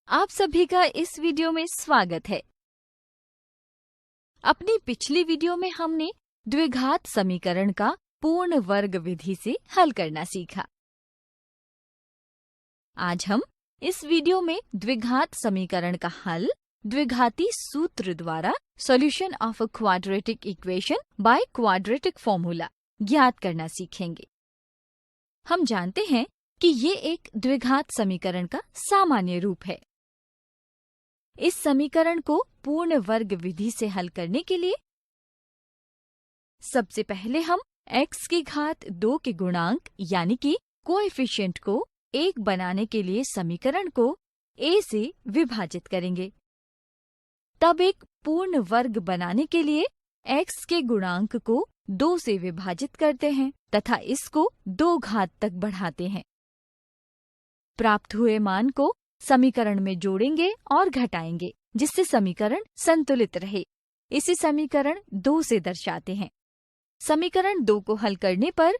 आप सभी का इस वीडियो में स्वागत है। अपनी पिछली वीडियो में हमने द्विघात समीकरण का पूर्ण वर्ग विधि से हल करना सीखा। आज हम इस वीडियो में द्विघात समीकरण का हल द्विघाती सूत्र द्वारा solution of a quadratic equation by quadratic formula ज्ञात करना सीखेंगे। हम जानते हैं कि ये एक द्विघात समीकरण का सामान्य रूप है। इस समीकरण को पूर्ण वर्ग विधि से हल करने के लिए सबसे पहले हम x की घात 2 के गुणांक यानी कि कोएफिशिएंट को 1 बनाने के लिए समीकरण को a से विभाजित करेंगे। तब एक पूर्ण वर्ग बनाने के लिए x के गुणांक को 2 से विभाजित करते हैं तथा इसको 2 घात तक बढ़ाते हैं। प्राप्त हुए मान को समीकरण में जोड़ेंगे और घटाएंगे जिससे समीकरण संतुलित रहे। इसे समीकरण 2 से दर्शाते हैं। समीकरण 2 को हल करने पर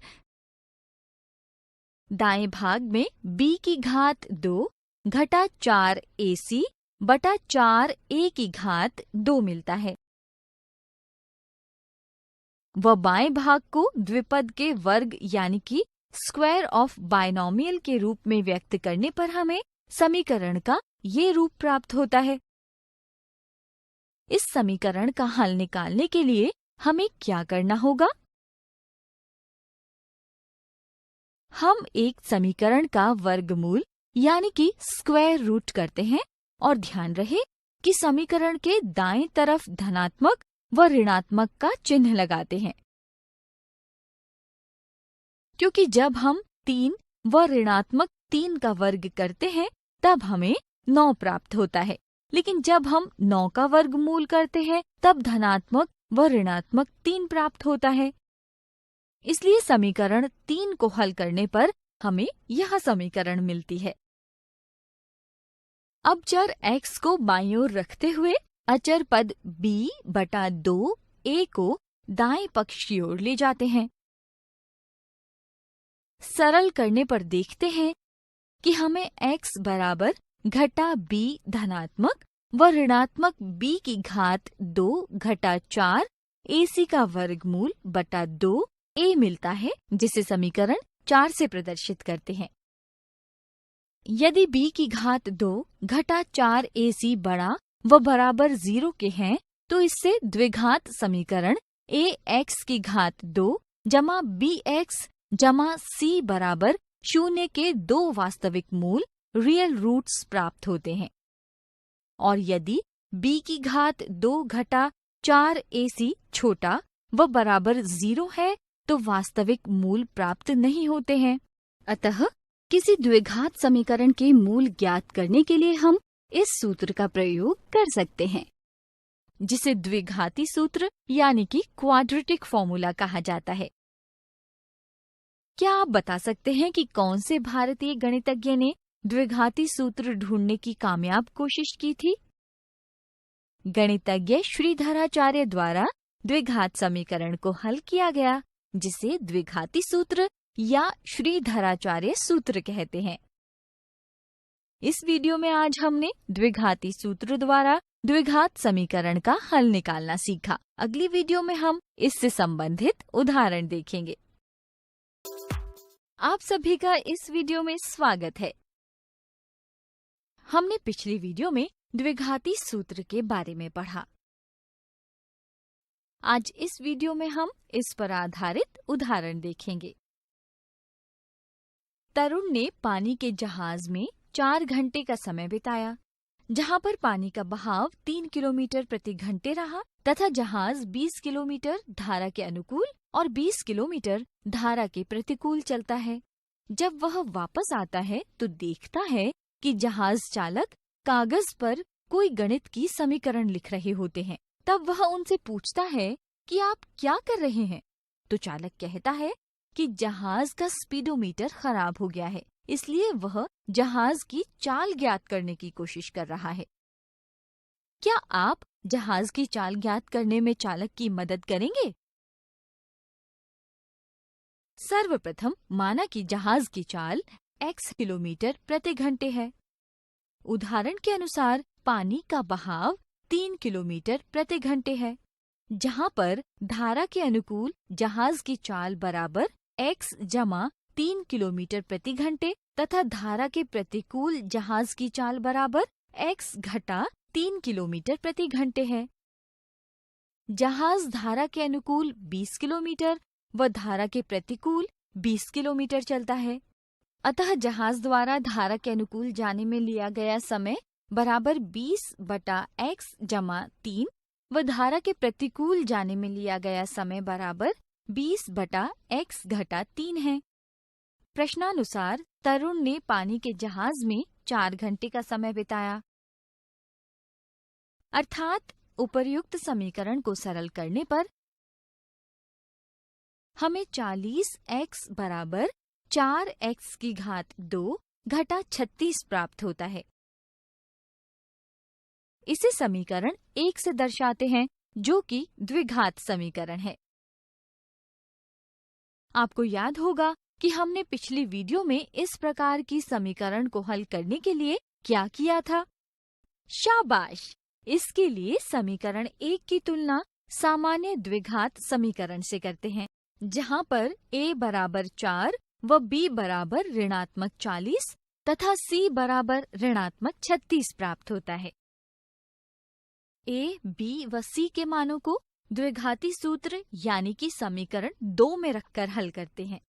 दाएं भाग में b की घात 2 घटा 4ac बटा 4a की घात 2 मिलता है। व बाएं भाग को द्विपद के वर्ग यानी कि स्क्वायर ऑफ बाइनोमियल के रूप में व्यक्त करने पर हमें समीकरण का ये रूप प्राप्त होता है। इस समीकरण का हल निकालने के लिए हमें क्या करना होगा? हम एक समीकरण का वर्गमूल यानी कि स्क्वायर रूट करते हैं और ध्यान रहे कि समीकरण के दाएं तरफ धनात्मक व ऋणात्मक का चिन्ह लगाते हैं, क्योंकि जब हम 3 व ऋणात्मक 3 का वर्ग करते हैं तब हमें 9 प्राप्त होता है, लेकिन जब हम 9 का वर्गमूल करते हैं तब धनात्मक व ऋणात्मक 3 प्राप्त होता है। इसलिए समीकरण 3 को हल करने पर हमें यह समीकरण मिलती है। अब चर x को बाईं ओर रखते हुए अचर पद b बटा 2a को दाएं पक्ष की ओर ले जाते हैं। सरल करने पर देखते हैं कि हमें x बराबर घटा b धनात्मक व ऋणात्मक b की घात 2 घटा 4 ac का वर्गमूल बटा 2a मिलता है, जिसे समीकरण 4 से प्रदर्शित करते हैं। यदि b की घात 2 घटा 4 ac बड़ा व बराबर 0 के हैं तो इससे द्विघात समीकरण ax की घात 2 जमा bx जमा c बराबर 0 के 2 वास्तविक मूल रियल रूट्स प्राप्त होते हैं। और यदि b की घात 2 घटा 4 ac छोटा व बराबर 0 है तो वास्तविक मूल प्राप्त नहीं होते हैं। अतः किसी द्विघात समीकरण के मूल ज्ञात करने के लिए हम इस सूत्र का प्रयोग कर सकते हैं, जिसे द्विघाती सूत्र यानी कि क्वाड्रेटिक फॉर्मूला कहा जाता है। क्या आप बता सकते हैं कि कौन से भारतीय गणितज्ञ ने द्विघाती सूत्र ढूंढने की कामयाब कोशिश की थी? गणितज्ञ श्रीधराचार्य द्वारा द्विघात समीकरण को हल किया गया, जिसे द्विघाती सूत्र या श्रीधराचार्य सूत्र कहते हैं। इस वीडियो में आज हमने द्विघाती सूत्र द्वारा द्विघात समीकरण का हल निकालना सीखा। अगली वीडियो में हम इससे संबंधित उदाहरण देखेंगे। आप सभी का इस वीडियो में स्वागत है। हमने पिछली वीडियो में द्विघाती सूत्र के बारे में पढ़ा। आज इस वीडियो में हम इस पर आधारित उदाहरण देखेंगे। तरुण ने पानी के जहाज में 4 घंटे का समय बिताया, जहां पर पानी का बहाव 3 किलोमीटर प्रति घंटे रहा तथा जहाज 20 किलोमीटर धारा के अनुकूल और 20 किलोमीटर धारा के प्रतिकूल चलता है। जब वह वापस आता है तो देखता है कि जहाज चालक कागज पर कोई गणित की समीकरण लिख रहे होते हैं। तब वह उनसे पूछता है कि आप क्या कर रहे हैं? तो चालक कहता है कि जहाज का स्पीडोमीटर खराब हो गया है, इसलिए वह जहाज की चाल ज्ञात करने की कोशिश कर रहा है। क्या आप जहाज की चाल ज्ञात करने में चालक की मदद करेंगे? सर्वप्रथम माना कि जहाज की चाल x किलोमीटर प्रति घंटे है। उदाहरण के अनुसार पानी का बहाव 3 किलोमीटर प्रति घंटे है, जहाँ पर धारा के अनुकूल जहाज की चाल बराबर x जमा 3 किलोमीटर प्रति घंटे तथा धारा के प्रतिकूल जहाज की चाल बराबर x घटा 3 किलोमीटर प्रति घंटे है। जहाज धारा के अनुकूल 20 किलोमीटर व धारा के प्रतिकूल 20 किलोमीटर चलता है, अतः जहाज द्वारा धारा के अनुकूल जाने में लिया गया समय बराबर 20/x जमा 3 व धारा के प्रतिकूल जाने में लिया गया समय बराबर 20/x घटा 3 है। प्रश्नानुसार तरुण ने पानी के जहाज में 4 घंटे का समय बिताया, अर्थात उपर्युक्त समीकरण को सरल करने पर हमें 40x बराबर 4x की घात 2 घटा 36 प्राप्त होता है। इसे समीकरण 1 से दर्शाते हैं, जो कि द्विघात समीकरण है। आपको याद होगा कि हमने पिछली वीडियो में इस प्रकार की समीकरण को हल करने के लिए क्या किया था? शाबाश! इसके लिए समीकरण 1 की तुलना सामान्य द्विघात समीकरण से करते हैं, जहाँ पर a बराबर 4 व b बराबर ऋणात्मक 40 तथा c बराबर ऋणात्मक 36 प्राप्त होता है। a, b व c के मानों को द्विघाती सूत्र यानी कि समीकरण 2 में रखकर हल करते हैं।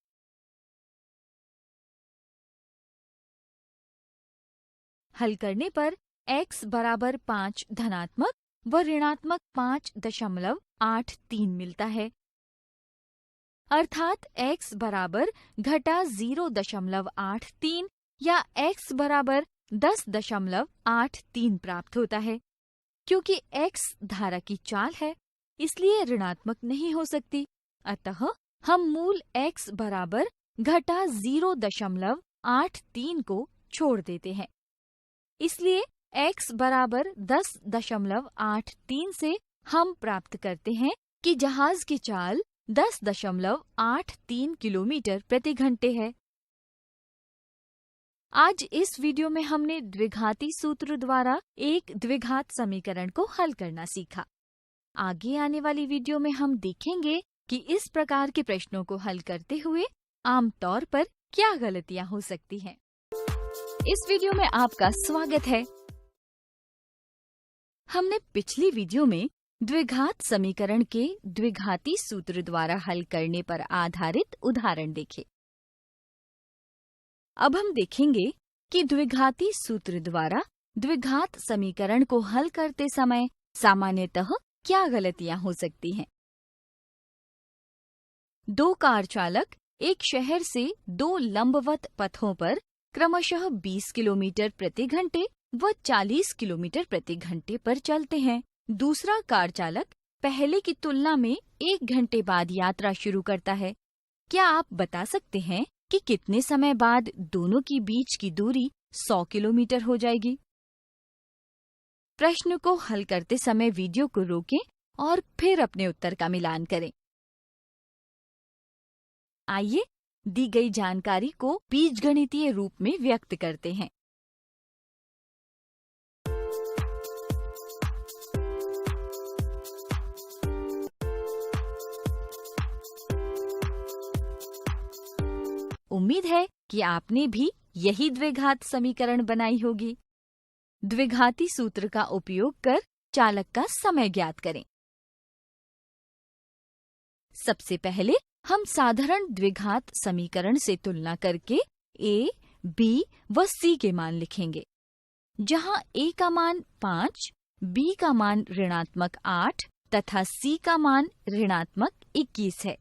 हल करने पर x बराबर 5 धनात्मक व ऋणात्मक 5.83 मिलता है, अर्थात x बराबर घटा 0.83 या x बराबर 10.83 प्राप्त होता है। क्योंकि x धारा की चाल है, इसलिए ऋणात्मक नहीं हो सकती, अतः हम मूल x बराबर घटा 0.83 को छोड़ देते हैं। इसलिए x बराबर 10.83 से हम प्राप्त करते हैं कि जहाज की चाल 10.83 किलोमीटर प्रति घंटे है। आज इस वीडियो में हमने द्विघाती सूत्र द्वारा एक द्विघात समीकरण को हल करना सीखा। आगे आने वाली वीडियो में हम देखेंगे कि इस प्रकार के प्रश्नों को हल करते हुए आमतौर पर क्या गलतियां हो सकती हैं। इस वीडियो में आपका स्वागत है। हमने पिछली वीडियो में द्विघात समीकरण के द्विघाती सूत्र द्वारा हल करने पर आधारित उदाहरण देखे। अब हम देखेंगे कि द्विघाती सूत्र द्वारा द्विघात समीकरण को हल करते समय सामान्यतः क्या गलतियां हो सकती हैं। 2 कार चालक एक शहर से 2 लंबवत पथों पर क्रमशः 20 किलोमीटर प्रति घंटे व 40 किलोमीटर प्रति घंटे पर चलते हैं। दूसरा कार चालक पहले की तुलना में 1 घंटे बाद यात्रा शुरू करता है। क्या आप बता सकते हैं कि कितने समय बाद दोनों की बीच की दूरी 100 किलोमीटर हो जाएगी? प्रश्न को हल करते समय वीडियो को रोकें और फिर अपने उत्तर का मिलान करें। आइए दी गई जानकारी को बीजगणितीय रूप में व्यक्त करते हैं। उम्मीद है कि आपने भी यही द्विघात समीकरण बनाई होगी। द्विघाती सूत्र का उपयोग कर चालक का समय ज्ञात करें। सबसे पहले हम साधारण द्विघात समीकरण से तुलना करके a, b व c के मान लिखेंगे, जहां a का मान 5, b का मान ऋणात्मक 8 तथा c का मान ऋणात्मक 21 है।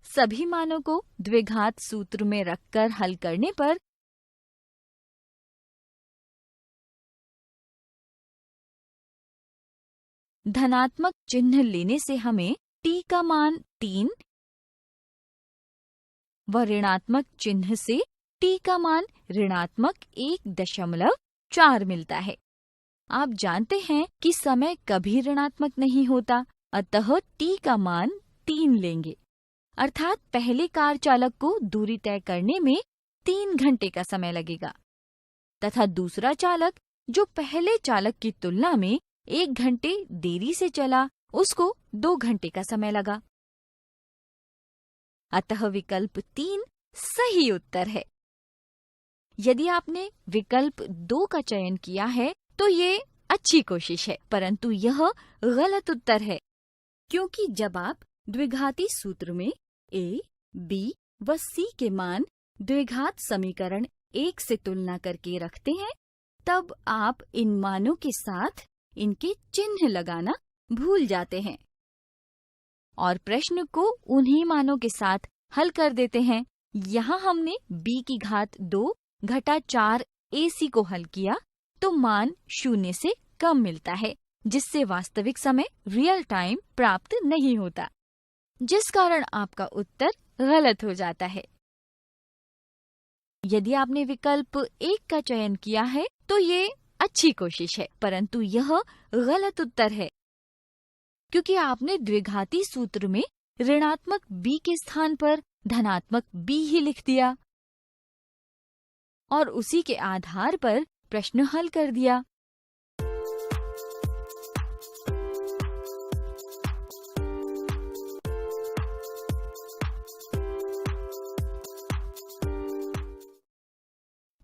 सभी मानों को द्विघात सूत्र में रखकर हल करने पर धनात्मक चिन्ह लेने से हमें t का मान 3 व ऋणात्मक चिन्ह से t का मान ऋणात्मक 1.4 मिलता है। आप जानते हैं कि समय कभी ऋणात्मक नहीं होता, अतः t का मान 3 लेंगे, अर्थात पहले कार चालक को दूरी तय करने में 3 घंटे का समय लगेगा तथा दूसरा चालक जो पहले चालक की तुलना में 1 घंटे देरी से चला उसको 2 घंटे का समय लगा। अतः विकल्प 3 सही उत्तर है। यदि आपने विकल्प 2 का चयन किया है तो ये अच्छी कोशिश है, परंतु यह गलत उत्तर है, क्योंकि जब आप द्विघाती सूत्र में a, b व c के मान द्विघात समीकरण 1 से तुलना करके रखते हैं, तब आप इन मानों के साथ इनके चिन्ह लगाना भूल जाते हैं और प्रश्न को उन्हीं मानों के साथ हल कर देते हैं। यहाँ हमने b की घात 2 घटा 4 ac को हल किया तो मान 0 से कम मिलता है, जिससे वास्तविक समय रियल टाइम प्राप्त नहीं होता, जिस कारण आपका उत्तर गलत हो जाता है। यदि आपने विकल्प 1 का चयन किया है तो ये अच्छी कोशिश है, परंतु यह गलत उत्तर है, क्योंकि आपने द्विघाती सूत्र में ऋणात्मक b के स्थान पर धनात्मक b ही लिख दिया और उसी के आधार पर प्रश्न हल कर दिया।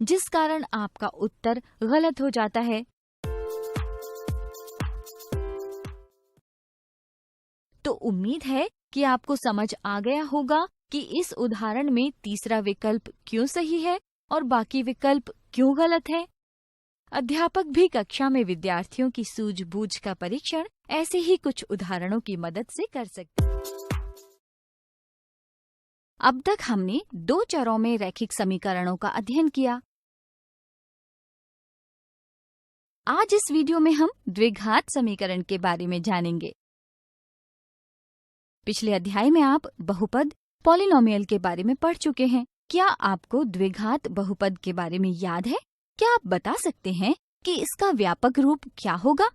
जिस कारण आपका उत्तर गलत हो जाता है। तो उम्मीद है कि आपको समझ आ गया होगा कि इस उदाहरण में तीसरा विकल्प क्यों सही है और बाकी विकल्प क्यों गलत है। अध्यापक भी कक्षा में विद्यार्थियों की सूझबूझ का परीक्षण ऐसे ही कुछ उदाहरणों की मदद से कर सकते हैं। अब तक हमने 2 चरों में रैखिक समीकरणों का अध्ययन किया। आज इस वीडियो में हम द्विघात समीकरण के बारे में जानेंगे। पिछले अध्याय में आप बहुपद पॉलिनोमियल के बारे में पढ़ चुके हैं। क्या आपको द्विघात बहुपद के बारे में याद है? क्या आप बता सकते हैं कि इसका व्यापक रूप क्या होगा?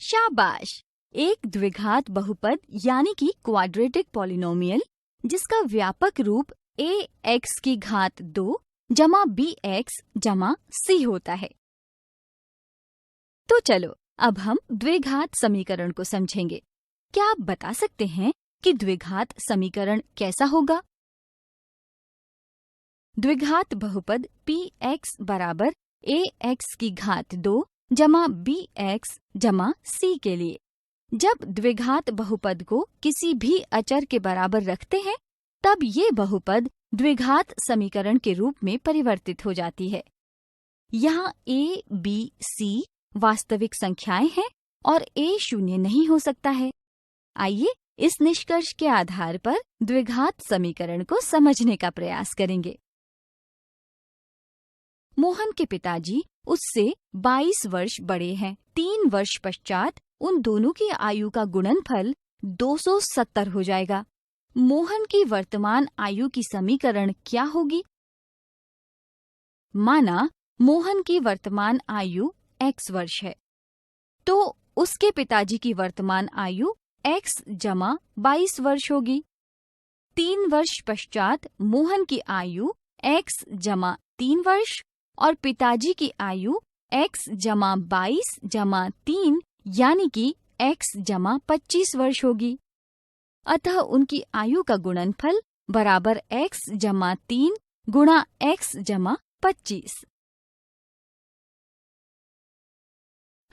शाबाश! एक द्विघात बहुपद यानी कि क्वाड्रेटिक पॉलिनोमियल जिसका व्यापक रूप ax की घात 2 जमा bx जमा c होता है। तो चलो अब हम द्विघात समीकरण को समझेंगे। क्या आप बता सकते हैं कि द्विघात समीकरण कैसा होगा? द्विघात बहुपद px बराबर ax की घात 2 जमा bx जमा c के लिए जब द्विघात बहुपद को किसी भी अचर के बराबर रखते हैं तब ये बहुपद द्विघात समीकरण के रूप में परिवर्तित हो जाती है। यहाँ a, b, c वास्तविक संख्याएं हैं और a शून्य नहीं हो सकता है। आइए इस निष्कर्ष के आधार पर द्विघात समीकरण को समझने का प्रयास करेंगे। मोहन के पिताजी उससे 22 वर्ष बड़े हैं। 3 वर्ष पश्चात उन दोनों की आयु का गुणनफल 270 हो जाएगा। मोहन की वर्तमान आयु की समीकरण क्या होगी? माना मोहन की वर्तमान आयु x वर्ष है, तो उसके पिताजी की वर्तमान आयु x जमा 22 वर्ष होगी। 3 वर्ष पश्चात मोहन की आयु x जमा 3 वर्ष और पिताजी की आयु x जमा 22 जमा 3 यानी कि x जमा 25 वर्ष होगी। अतः उनकी आयु का गुणनफल बराबर x जमा 3 गुणा x जमा 25।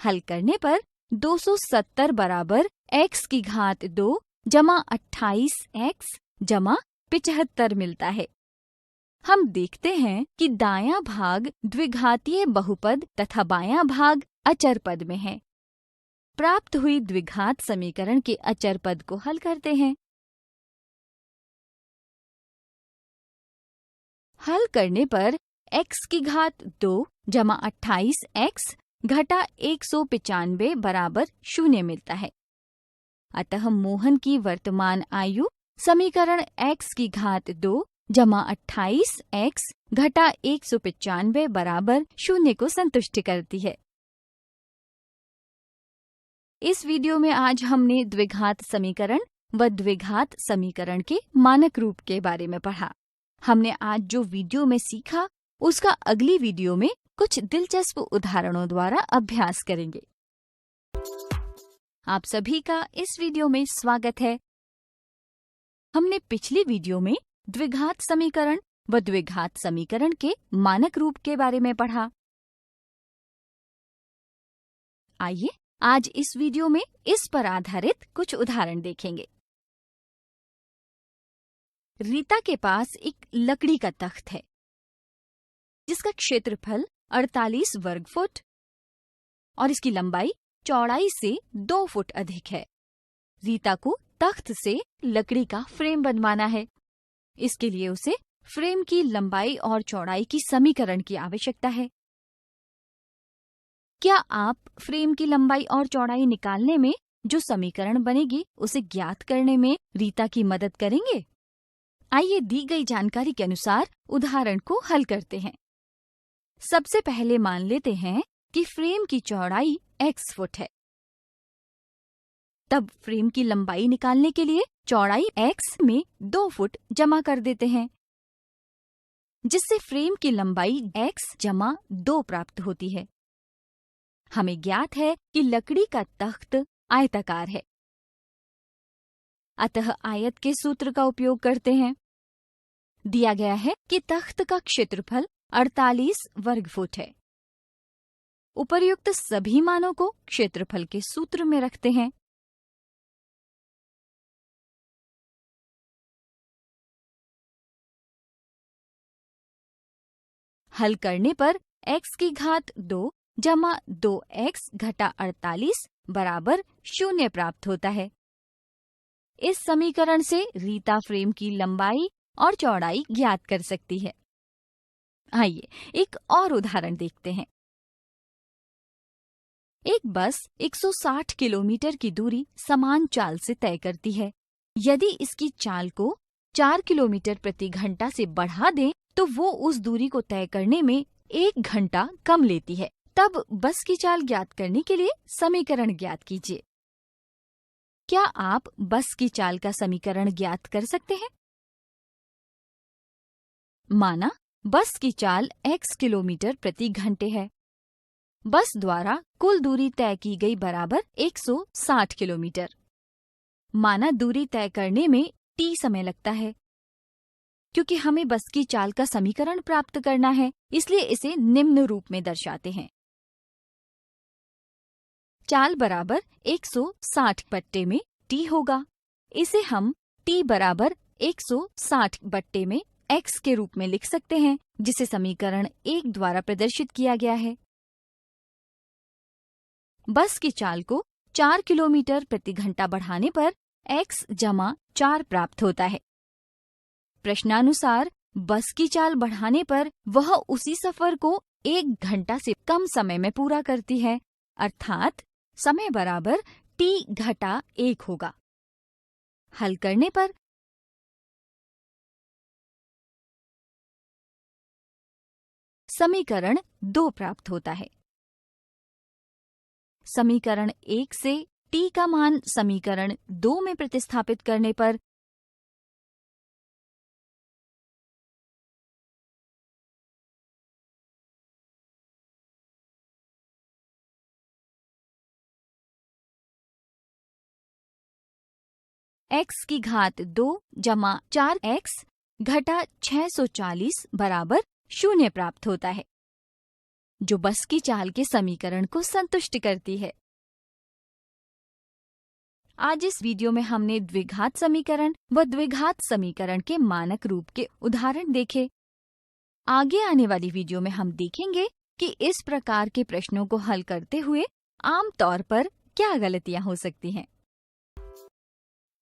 हल करने पर 270 बराबर x की घात 2 जमा 28x जमा 75 मिलता है। हम देखते हैं कि दायां भाग द्विघातीय बहुपद तथा बायां भाग अचर पद में है। प्राप्त हुई द्विघात समीकरण के अचर पद को हल करते हैं। हल करने पर x की घात 2 जमा 28x घटा 195 बराबर 0 मिलता है। अतः मोहन की वर्तमान आयु समीकरण x की घात 2 जमा 28x घटा 195 बराबर 0 को संतुष्ट करती है। इस वीडियो में आज हमने द्विघात समीकरण व द्विघात समीकरण के मानक रूप के बारे में पढ़ा। हमने आज जो वीडियो में सीखा उसका अगली वीडियो में कुछ दिलचस्प उदाहरणों द्वारा अभ्यास करेंगे। आप सभी का इस वीडियो में स्वागत है। हमने पिछली वीडियो में द्विघात समीकरण व द्विघात समीकरण के मानक रूप के बारे में पढ़ा। आइए आज इस वीडियो में इस पर आधारित कुछ उदाहरण देखेंगे। रीता के पास एक लकड़ी का तख्त है जिसका क्षेत्रफल 48 वर्ग फुट और इसकी लंबाई चौड़ाई से 2 फुट अधिक है। रीता को तख्त से लकड़ी का फ्रेम बनवाना है। इसके लिए उसे फ्रेम की लंबाई और चौड़ाई की समीकरण की आवश्यकता है। क्या आप फ्रेम की लंबाई और चौड़ाई निकालने में जो समीकरण बनेगी उसे ज्ञात करने में रीता की मदद करेंगे? आइए दी गई जानकारी के अनुसार उदाहरण को हल करते हैं। सबसे पहले मान लेते हैं कि फ्रेम की चौड़ाई x फुट है। तब फ्रेम की लंबाई निकालने के लिए चौड़ाई x में 2 फुट जमा कर देते हैं, जिससे फ्रेम की लंबाई x जमा 2 प्राप्त होती है। हमें ज्ञात है कि लकड़ी का तख्त आयताकार है, अतः आयत के सूत्र का उपयोग करते हैं। दिया गया है कि तख्त का क्षेत्रफल 48 वर्ग फुट है। उपर्युक्त सभी मानों को क्षेत्रफल के सूत्र में रखते हैं। हल करने पर x की घात 2 जमा 2x घटा 48 बराबर 0 प्राप्त होता है। इस समीकरण से रीता फ्रेम की लंबाई और चौड़ाई ज्ञात कर सकती है। आइए एक और उदाहरण देखते हैं। एक बस 160 किलोमीटर की दूरी समान चाल से तय करती है। यदि इसकी चाल को 4 किलोमीटर प्रति घंटा से बढ़ा दें तो वो उस दूरी को तय करने में 1 घंटा कम लेती है। तब बस की चाल ज्ञात करने के लिए समीकरण ज्ञात कीजिए। क्या आप बस की चाल का समीकरण ज्ञात कर सकते हैं? माना बस की चाल x किलोमीटर प्रति घंटे है। बस द्वारा कुल दूरी तय की गई बराबर 160 किलोमीटर। माना दूरी तय करने में t समय लगता है। क्योंकि हमें बस की चाल का समीकरण प्राप्त करना है, इसलिए इसे निम्न रूप में दर्शाते हैं। चाल बराबर 160 बट्टे में t होगा। इसे हम t बराबर 160 बट्टे में x के रूप में लिख सकते हैं, जिसे समीकरण 1 द्वारा प्रदर्शित किया गया है। बस की चाल को 4 किलोमीटर प्रति घंटा बढ़ाने पर x जमा 4 प्राप्त होता है। प्रश्नानुसार बस की चाल बढ़ाने पर वह उसी सफर को 1 घंटा से कम समय में पूरा करती है, अर्थात समय बराबर t घटा 1 होगा। हल करने पर समीकरण 2 प्राप्त होता है। समीकरण 1 से t का मान समीकरण 2 में प्रतिस्थापित करने पर x की घात 2 जमा 4x घटा 640 बराबर 0 प्राप्त होता है, जो बस की चाल के समीकरण को संतुष्ट करती है। आज इस वीडियो में हमने द्विघात समीकरण व द्विघात समीकरण के मानक रूप के उदाहरण देखे। आगे आने वाली वीडियो में हम देखेंगे कि इस प्रकार के प्रश्नों को हल करते हुए आम तौर पर क्या गलतियां हो सकती हैं।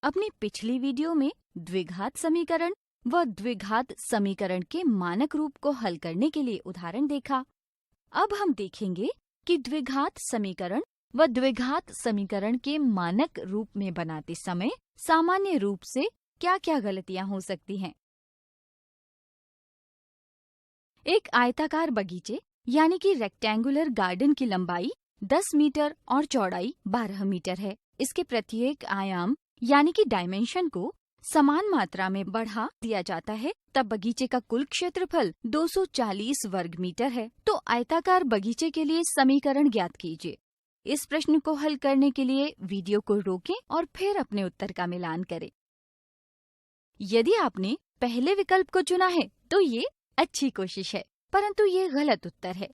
अपनी पिछली वीडियो में द्विघात समीकरण व द्विघात समीकरण के मानक रूप को हल करने के लिए उदाहरण देखा। अब हम देखेंगे कि द्विघात समीकरण व द्विघात समीकरण के मानक रूप में बनाते समय सामान्य रूप से क्या-क्या गलतियां हो सकती हैं। एक आयताकार बगीचे यानी कि रेक्टेंगुलर गार्डन की लंबाई 10 मीटर और चौड़ाई 12 मीटर है। इसके प्रत्येक आयाम यानी कि डायमेंशन को समान मात्रा में बढ़ा दिया जाता है तब बगीचे का कुल क्षेत्रफल 240 वर्ग मीटर है। तो आयताकार बगीचे के लिए समीकरण ज्ञात कीजिए। इस प्रश्न को हल करने के लिए वीडियो को रोकें और फिर अपने उत्तर का मिलान करें। यदि आपने पहले विकल्प को चुना है तो ये अच्छी कोशिश है, परंतु ये गलत उत्तर है,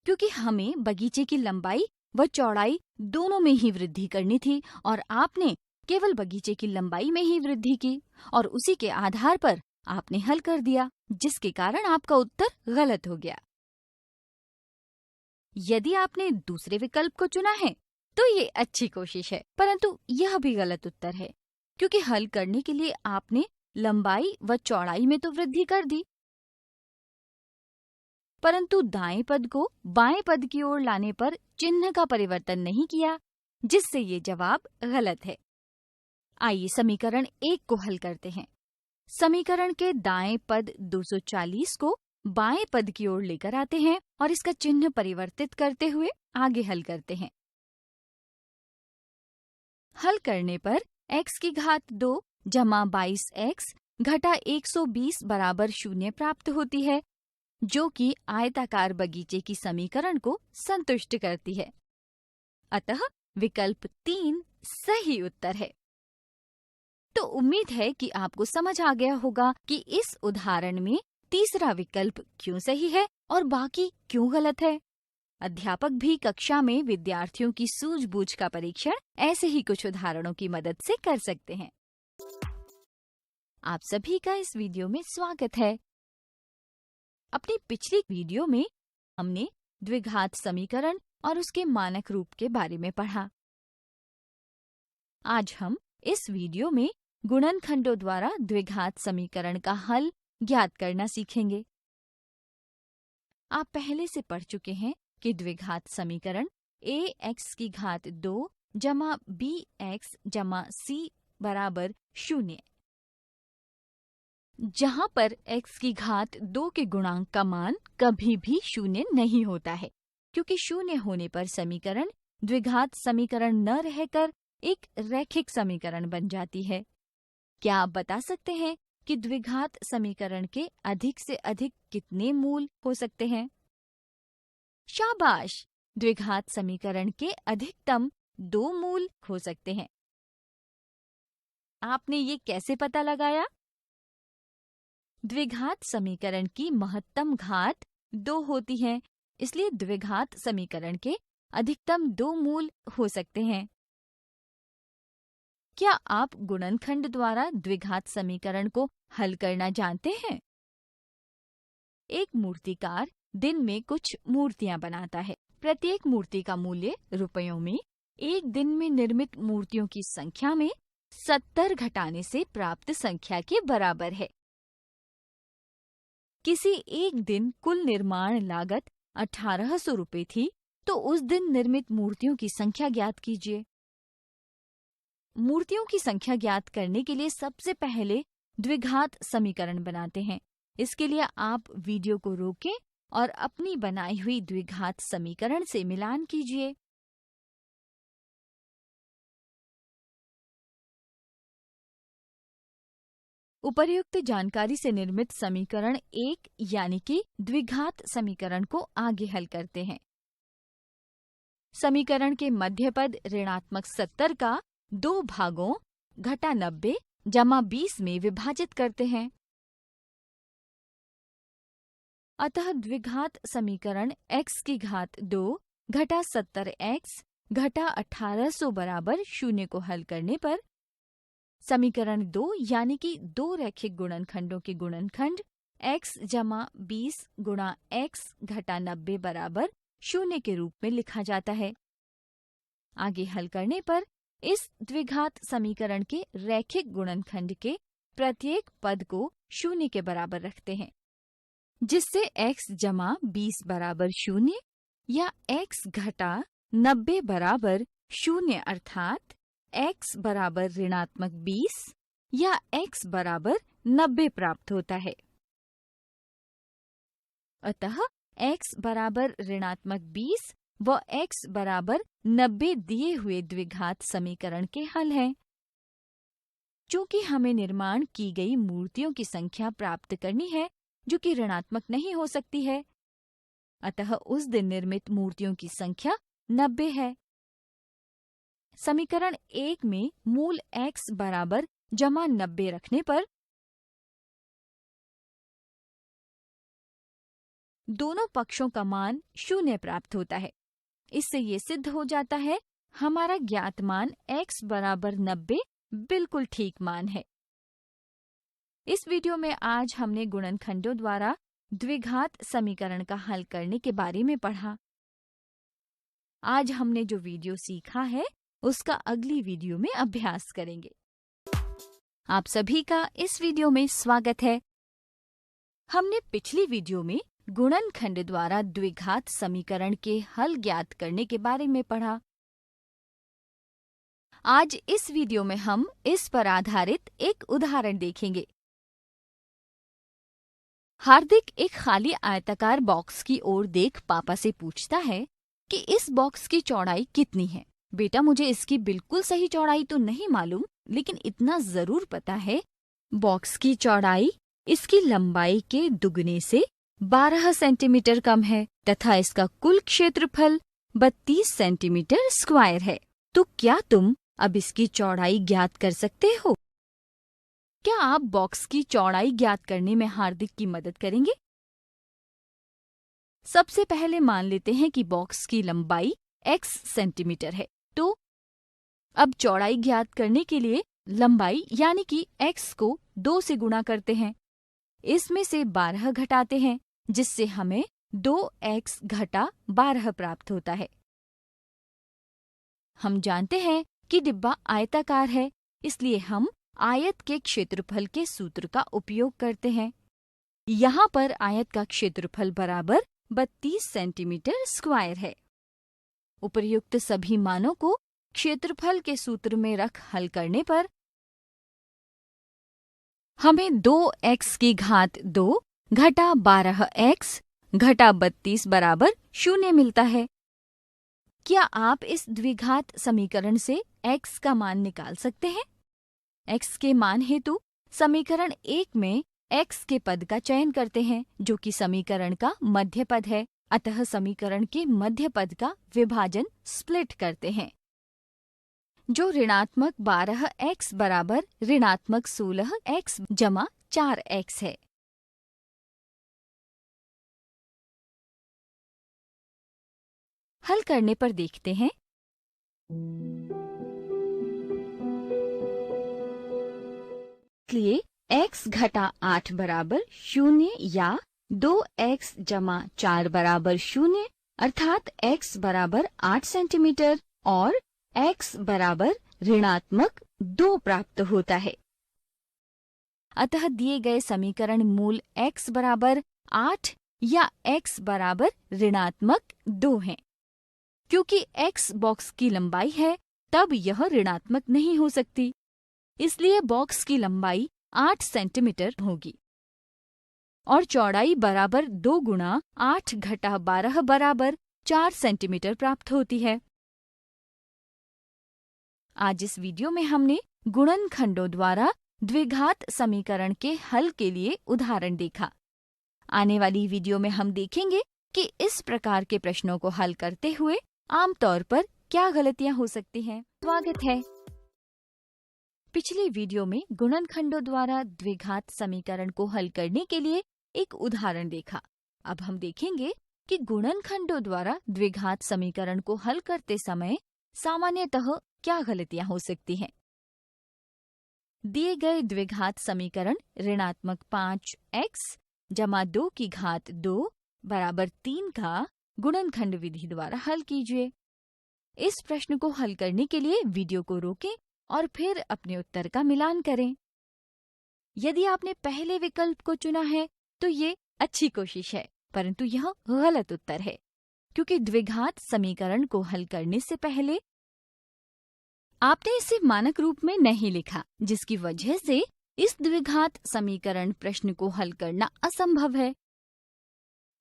क्योंकि हमें बगीचे की लंबाई व चौड़ाई दोनों में ही वृद्धि करनी थी और आपने केवल बगीचे की लंबाई में ही वृद्धि की और उसी के आधार पर आपने हल कर दिया, जिसके कारण आपका उत्तर गलत हो गया। यदि आपने दूसरे विकल्प को चुना है तो ये अच्छी कोशिश है, परंतु यह भी गलत उत्तर है, क्योंकि हल करने के लिए आपने लंबाई व चौड़ाई में तो वृद्धि कर दी, परंतु दाएं पद को बाएं पद की ओर लाने पर चिन्ह का परिवर्तन नहीं किया, जिससे ये जवाब गलत है। आइए समीकरण 1 को हल करते हैं। समीकरण के दाएं पद 240 को बाएं पद की ओर लेकर आते हैं और इसका चिन्ह परिवर्तित करते हुए आगे हल करते हैं। हल करने पर x की घात 2 जमा 22x घटा 120 बराबर 0 प्राप्त होती है, जो कि आयताकार बगीचे की समीकरण को संतुष्ट करती है। अतः विकल्प 3 सही उत्तर है। तो उम्मीद है कि आपको समझ आ गया होगा कि इस उदाहरण में तीसरा विकल्प क्यों सही है और बाकी क्यों गलत है। अध्यापक भी कक्षा में विद्यार्थियों की सूझबूझ का परीक्षण ऐसे ही कुछ उदाहरणों की मदद से कर सकते हैं। आप सभी का इस वीडियो में स्वागत है। अपनी पिछली वीडियो में हमने द्विघात समीकरण और उसके मानक रूप के बारे में पढ़ा। आज हम इस वीडियो में गुणनखंडों द्वारा द्विघात समीकरण का हल ज्ञात करना सीखेंगे। आप पहले से पढ़ चुके हैं कि द्विघात समीकरण ax की घात 2 जमा bx जमा c बराबर 0, जहाँ पर x की घात 2 के गुणांक का मान कभी भी 0 नहीं होता है, क्योंकि 0 होने पर समीकरण द्विघात समीकरण न रहकर एक रैखिक समीकरण बन जाती है। क्या आप बता सकते हैं कि द्विघात समीकरण के अधिक से अधिक कितने मूल हो सकते हैं? शाबाश! द्विघात समीकरण के अधिकतम 2 मूल हो सकते हैं। आपने ये कैसे पता लगाया? द्विघात समीकरण की महत्तम घात 2 होती है, इसलिए द्विघात समीकरण के अधिकतम 2 मूल हो सकते हैं। क्या आप गुणनखंड द्वारा द्विघात समीकरण को हल करना जानते हैं? एक मूर्तिकार दिन में कुछ मूर्तियां बनाता है। प्रत्येक मूर्ति का मूल्य रुपयों में एक दिन में निर्मित मूर्तियों की संख्या में 70 घटाने से प्राप्त संख्या के बराबर है। किसी एक दिन कुल निर्माण लागत 1800 रुपये थी, तो उस दिन निर्मित मूर्तियों की संख्या ज्ञात कीजिए। मूर्तियों की संख्या ज्ञात करने के लिए सबसे पहले द्विघात समीकरण बनाते हैं। इसके लिए आप वीडियो को रोकें और अपनी बनाई हुई द्विघात समीकरण से मिलान कीजिए। उपर्युक्त जानकारी से निर्मित समीकरण 1 यानी कि द्विघात समीकरण को आगे हल करते हैं। समीकरण के मध्य पद ऋणात्मक 70 का 2 भागों घटा 90 जमा 20 में विभाजित करते हैं। अतः द्विघात समीकरण x की घात 2 घटा 70x घटा 1800 बराबर 0 को हल करने पर समीकरण 2 यानी कि 2 रैखिक गुणनखंडों के गुणनखंड x जमा 20 गुणा x घटा 90 बराबर 0 के रूप में लिखा जाता है। आगे हल करने पर इस द्विघात समीकरण के रैखिक गुणनखंड के प्रत्येक पद को 0 के बराबर रखते हैं, जिससे x जमा 20 बराबर 0 या x घटा 90 बराबर 0 अर्थात x बराबर ऋणात्मक 20 या x बराबर 90 प्राप्त होता है। अतः x बराबर ऋणात्मक 20 व x बराबर 90 दिए हुए द्विघात समीकरण के हल हैं। चूंकि हमें निर्माण की गई मूर्तियों की संख्या प्राप्त करनी है जो कि ऋणात्मक नहीं हो सकती है, अतः उस दिन निर्मित मूर्तियों की संख्या 90 है। समीकरण 1 में मूल x बराबर जमा 90 रखने पर दोनों पक्षों का मान 0 प्राप्त होता है। इससे ये सिद्ध हो जाता है हमारा ज्ञात मान x बराबर 90 बिल्कुल ठीक मान है। इस वीडियो में आज हमने गुणनखंडों द्वारा द्विघात समीकरण का हल करने के बारे में पढ़ा। आज हमने जो वीडियो सीखा है उसका अगली वीडियो में अभ्यास करेंगे। आप सभी का इस वीडियो में स्वागत है। हमने पिछली वीडियो में गुणनखंड द्वारा द्विघात समीकरण के हल ज्ञात करने के बारे में पढ़ा। आज इस वीडियो में हम इस पर आधारित एक उदाहरण देखेंगे। हार्दिक एक खाली आयताकार बॉक्स की ओर देख पापा से पूछता है कि इस बॉक्स की चौड़ाई कितनी है। बेटा, मुझे इसकी बिल्कुल सही चौड़ाई तो नहीं मालूम, लेकिन इतना जरूर पता है बॉक्स की चौड़ाई इसकी लंबाई के दुगने से 12 सेंटीमीटर कम है तथा इसका कुल क्षेत्रफल 32 सेंटीमीटर स्क्वायर है। तो क्या तुम अब इसकी चौड़ाई ज्ञात कर सकते हो? क्या आप बॉक्स की चौड़ाई ज्ञात करने में हार्दिक की मदद करेंगे? सबसे पहले मान लेते हैं कि बॉक्स की लंबाई x सेंटीमीटर है। तो अब चौड़ाई ज्ञात करने के लिए लंबाई यानी कि x को 2 से गुणा करते हैं। इसमें से 12 घटाते हैं, जिससे हमें 2x घटा 12 प्राप्त होता है। हम जानते हैं कि डिब्बा आयताकार है, इसलिए हम आयत के क्षेत्रफल के सूत्र का उपयोग करते हैं। यहाँ पर आयत का क्षेत्रफल बराबर 32 सेंटीमीटर स्क्वायर है। उपर्युक्त सभी मानों को क्षेत्रफल के सूत्र में रख हल करने पर हमें 2x की घात 2 घटा 12x घटा 32 बराबर 0 मिलता है। क्या आप इस द्विघात समीकरण से x का मान निकाल सकते हैं? x के मान हेतु समीकरण 1 में x के पद का चयन करते हैं, जो कि समीकरण का मध्य पद है। अतः समीकरण के मध्य पद का विभाजन स्प्लिट करते हैं, जो ऋणात्मक 12x बराबर ऋणात्मक 16x जमा 4x है। हल करने पर देखते हैं इसलिए x घटा 8 बराबर 0 या 2x जमा 4 बराबर 0 अर्थात x बराबर 8 सेंटीमीटर और x बराबर ऋणात्मक 2 प्राप्त होता है। अतः दिए गए समीकरण मूल x बराबर 8 या x बराबर ऋणात्मक 2 हैं। क्योंकि x बॉक्स की लंबाई है, तब यह ऋणात्मक नहीं हो सकती, इसलिए बॉक्स की लंबाई 8 सेंटीमीटर होगी और चौड़ाई बराबर 2 गुणा 8 घटा 12 बराबर 4 सेंटीमीटर प्राप्त होती है। आज इस वीडियो में हमने गुणनखंडों द्वारा द्विघात समीकरण के हल के लिए उदाहरण देखा। आने वाली वीडियो में हम देखेंगे कि इस प्रकार के प्रश्नों को हल करते हुए आमतौर पर क्या गलतियां हो सकती हैं। स्वागत है। पिछली वीडियो में गुणनखंडों द्वारा द्विघात समीकरण को हल करने के लिए एक उदाहरण देखा। अब हम देखेंगे कि गुणनखंडों द्वारा द्विघात समीकरण को हल करते समय सामान्यतः क्या गलतियां हो सकती हैं। दिए गए द्विघात समीकरण ऋणात्मक 5x जमा 2 की घात 2 बराबर 3 का गुणनखंड विधि द्वारा हल कीजिए। इस प्रश्न को हल करने के लिए वीडियो को रोकें और फिर अपने उत्तर का मिलान करें। यदि आपने पहले विकल्प को चुना है तो ये अच्छी कोशिश है, परंतु यह गलत उत्तर है, क्योंकि द्विघात समीकरण को हल करने से पहले आपने इसे मानक रूप में नहीं लिखा, जिसकी वजह से इस द्विघात समीकरण प्रश्न को हल करना असंभव है।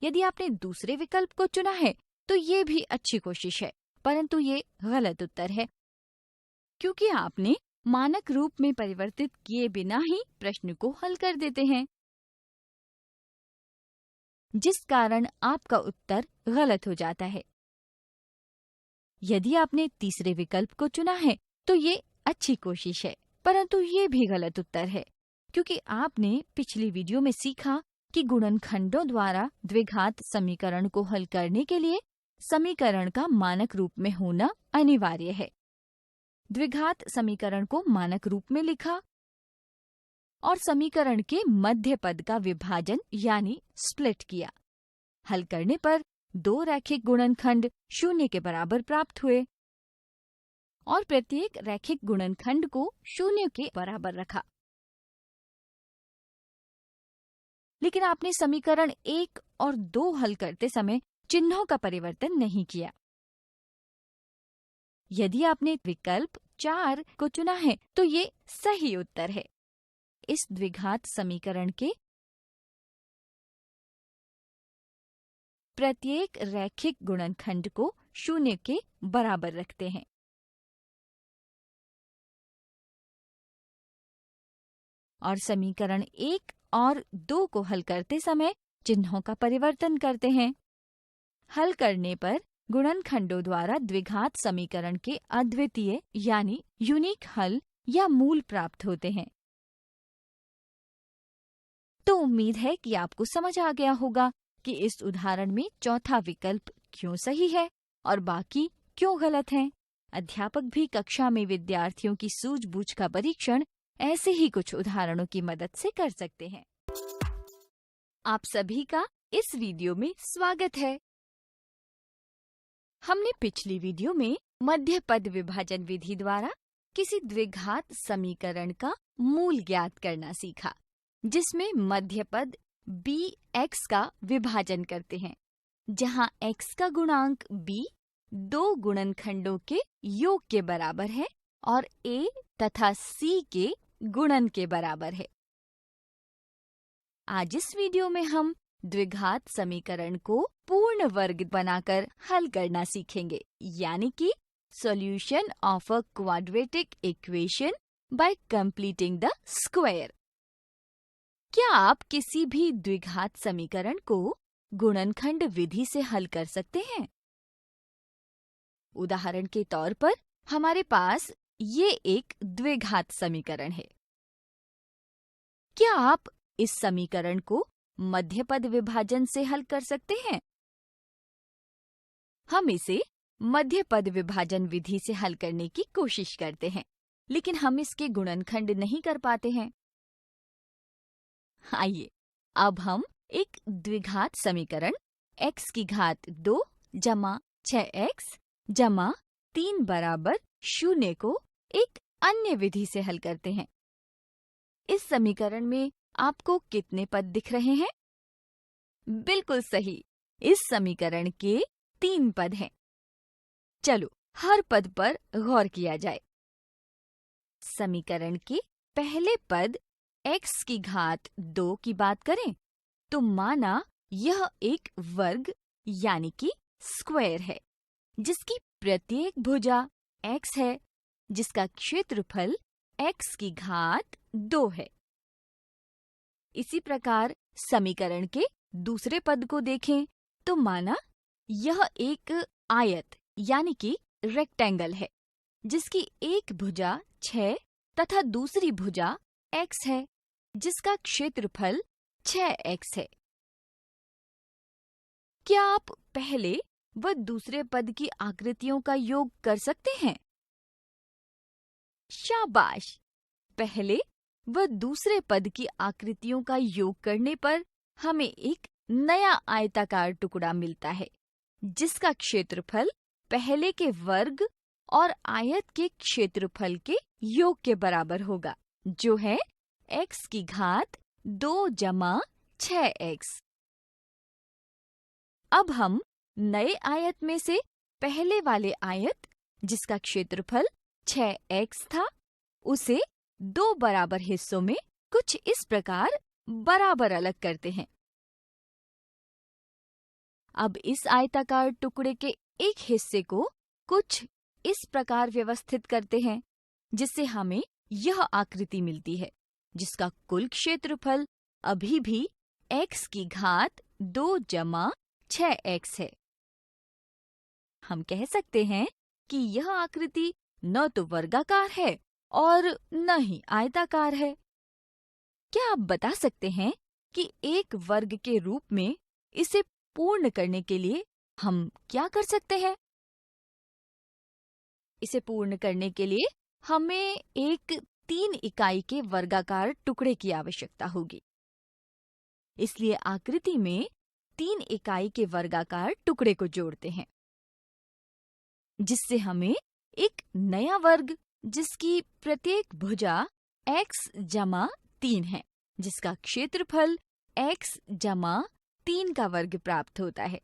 यदि आपने दूसरे विकल्प को चुना है तो ये भी अच्छी कोशिश है, परंतु ये गलत उत्तर है, क्योंकि आपने मानक रूप में परिवर्तित किए बिना ही प्रश्न को हल कर देते हैं, जिस कारण आपका उत्तर गलत हो जाता है। यदि आपने तीसरे विकल्प को चुना है तो ये अच्छी कोशिश है, परंतु ये भी गलत उत्तर है, क्योंकि आपने पिछली वीडियो में सीखा कि गुणनखंडों द्वारा द्विघात समीकरण को हल करने के लिए समीकरण का मानक रूप में होना अनिवार्य है। द्विघात समीकरण को मानक रूप में लिखा और समीकरण के मध्य पद का विभाजन यानी स्प्लिट किया। हल करने पर दो रैखिक गुणनखंड 0 के बराबर प्राप्त हुए और प्रत्येक रैखिक गुणनखंड को 0 के बराबर रखा। लेकिन आपने समीकरण 1 और 2 हल करते समय चिन्हों का परिवर्तन नहीं किया। यदि आपने विकल्प 4 को चुना है तो ये सही उत्तर है। इस द्विघात समीकरण के प्रत्येक रैखिक गुणनखंड को 0 के बराबर रखते हैं। और समीकरण 1 और 2 को हल करते समय चिन्हों का परिवर्तन करते हैं। हल करने पर गुणनखंडों द्वारा द्विघात समीकरण के अद्वितीय यानी यूनिक हल या मूल प्राप्त होते हैं। तो उम्मीद है कि आपको समझ आ गया होगा कि इस उदाहरण में चौथा विकल्प क्यों सही है और बाकी क्यों गलत हैं। अध्यापक भी कक्षा में विद्यार्थियों की सूझबूझ का परीक्षण ऐसे ही कुछ उदाहरणों की मदद से कर सकते हैं। आप सभी का इस वीडियो में स्वागत है। हमने पिछली वीडियो में मध्य पद विभाजन विधि द्वारा किसी द्विघात समीकरण का मूल ज्ञात करना सीखा, जिसमें मध्य पद bx का विभाजन करते हैं, जहां x का गुणांक b दो गुणनखंडों के योग के बराबर है और a तथा c के गुणन के बराबर है। आज इस वीडियो में हम द्विघात समीकरण को पूर्ण वर्ग बनाकर हल करना सीखेंगे, यानी कि solution of a quadratic equation by completing the square. क्या आप किसी भी द्विघात समीकरण को गुणनखंड विधि से हल कर सकते हैं? उदाहरण के तौर पर हमारे पास ये एक द्विघात समीकरण है। क्या आप इस समीकरण को मध्य पद विभाजन से हल कर सकते हैं? हम इसे मध्य पद विभाजन विधि से हल करने की कोशिश करते हैं, लेकिन हम इसके गुणनखंड नहीं कर पाते हैं। आइए अब हम एक द्विघात समीकरण x की घात 2 जमा 6x जमा 3 बराबर 0 को एक अन्य विधि से हल करते हैं। इस समीकरण में आपको कितने पद दिख रहे हैं? बिल्कुल सही, इस समीकरण के 3 पद हैं। चलो हर पद पर गौर किया जाए। समीकरण के पहले पद x की घात 2 की बात करें तो माना यह एक वर्ग यानी कि स्क्वायर है, जिसकी प्रत्येक भुजा x है, जिसका क्षेत्रफल x की घात 2 है। इसी प्रकार समीकरण के दूसरे पद को देखें तो माना यह एक आयत यानी कि रेक्टेंगल है, जिसकी एक भुजा 6 तथा दूसरी भुजा x है, जिसका क्षेत्रफल 6x है। क्या आप पहले व दूसरे पद की आकृतियों का योग कर सकते हैं? शाबाश! पहले व दूसरे पद की आकृतियों का योग करने पर हमें एक नया आयताकार टुकड़ा मिलता है, जिसका क्षेत्रफल पहले के वर्ग और आयत के क्षेत्रफल के योग के बराबर होगा, जो है x की घात 2 जमा 6x। अब हम नए आयत में से पहले वाले आयत, जिसका क्षेत्रफल 6x था, उसे 2 बराबर हिस्सों में कुछ इस प्रकार बराबर अलग करते हैं। अब इस आयताकार टुकड़े के एक हिस्से को कुछ इस प्रकार व्यवस्थित करते हैं, जिससे हमें यह आकृति मिलती है जिसका कुल क्षेत्रफल अभी भी x की घात 2 जमा 6x है। हम कह सकते हैं कि यह आकृति न तो वर्गाकार है और न ही आयताकार है। क्या आप बता सकते हैं कि एक वर्ग के रूप में इसे पूर्ण करने के लिए हम क्या कर सकते हैं? इसे पूर्ण करने के लिए हमें एक 3 इकाई के वर्गाकार टुकड़े की आवश्यकता होगी। इसलिए आकृति में 3 इकाई के वर्गाकार टुकड़े को जोड़ते हैं, जिससे हमें एक नया वर्ग जिसकी प्रत्येक भुजा x जमा 3 है, जिसका क्षेत्रफल x जमा 3 का वर्ग प्राप्त होता है।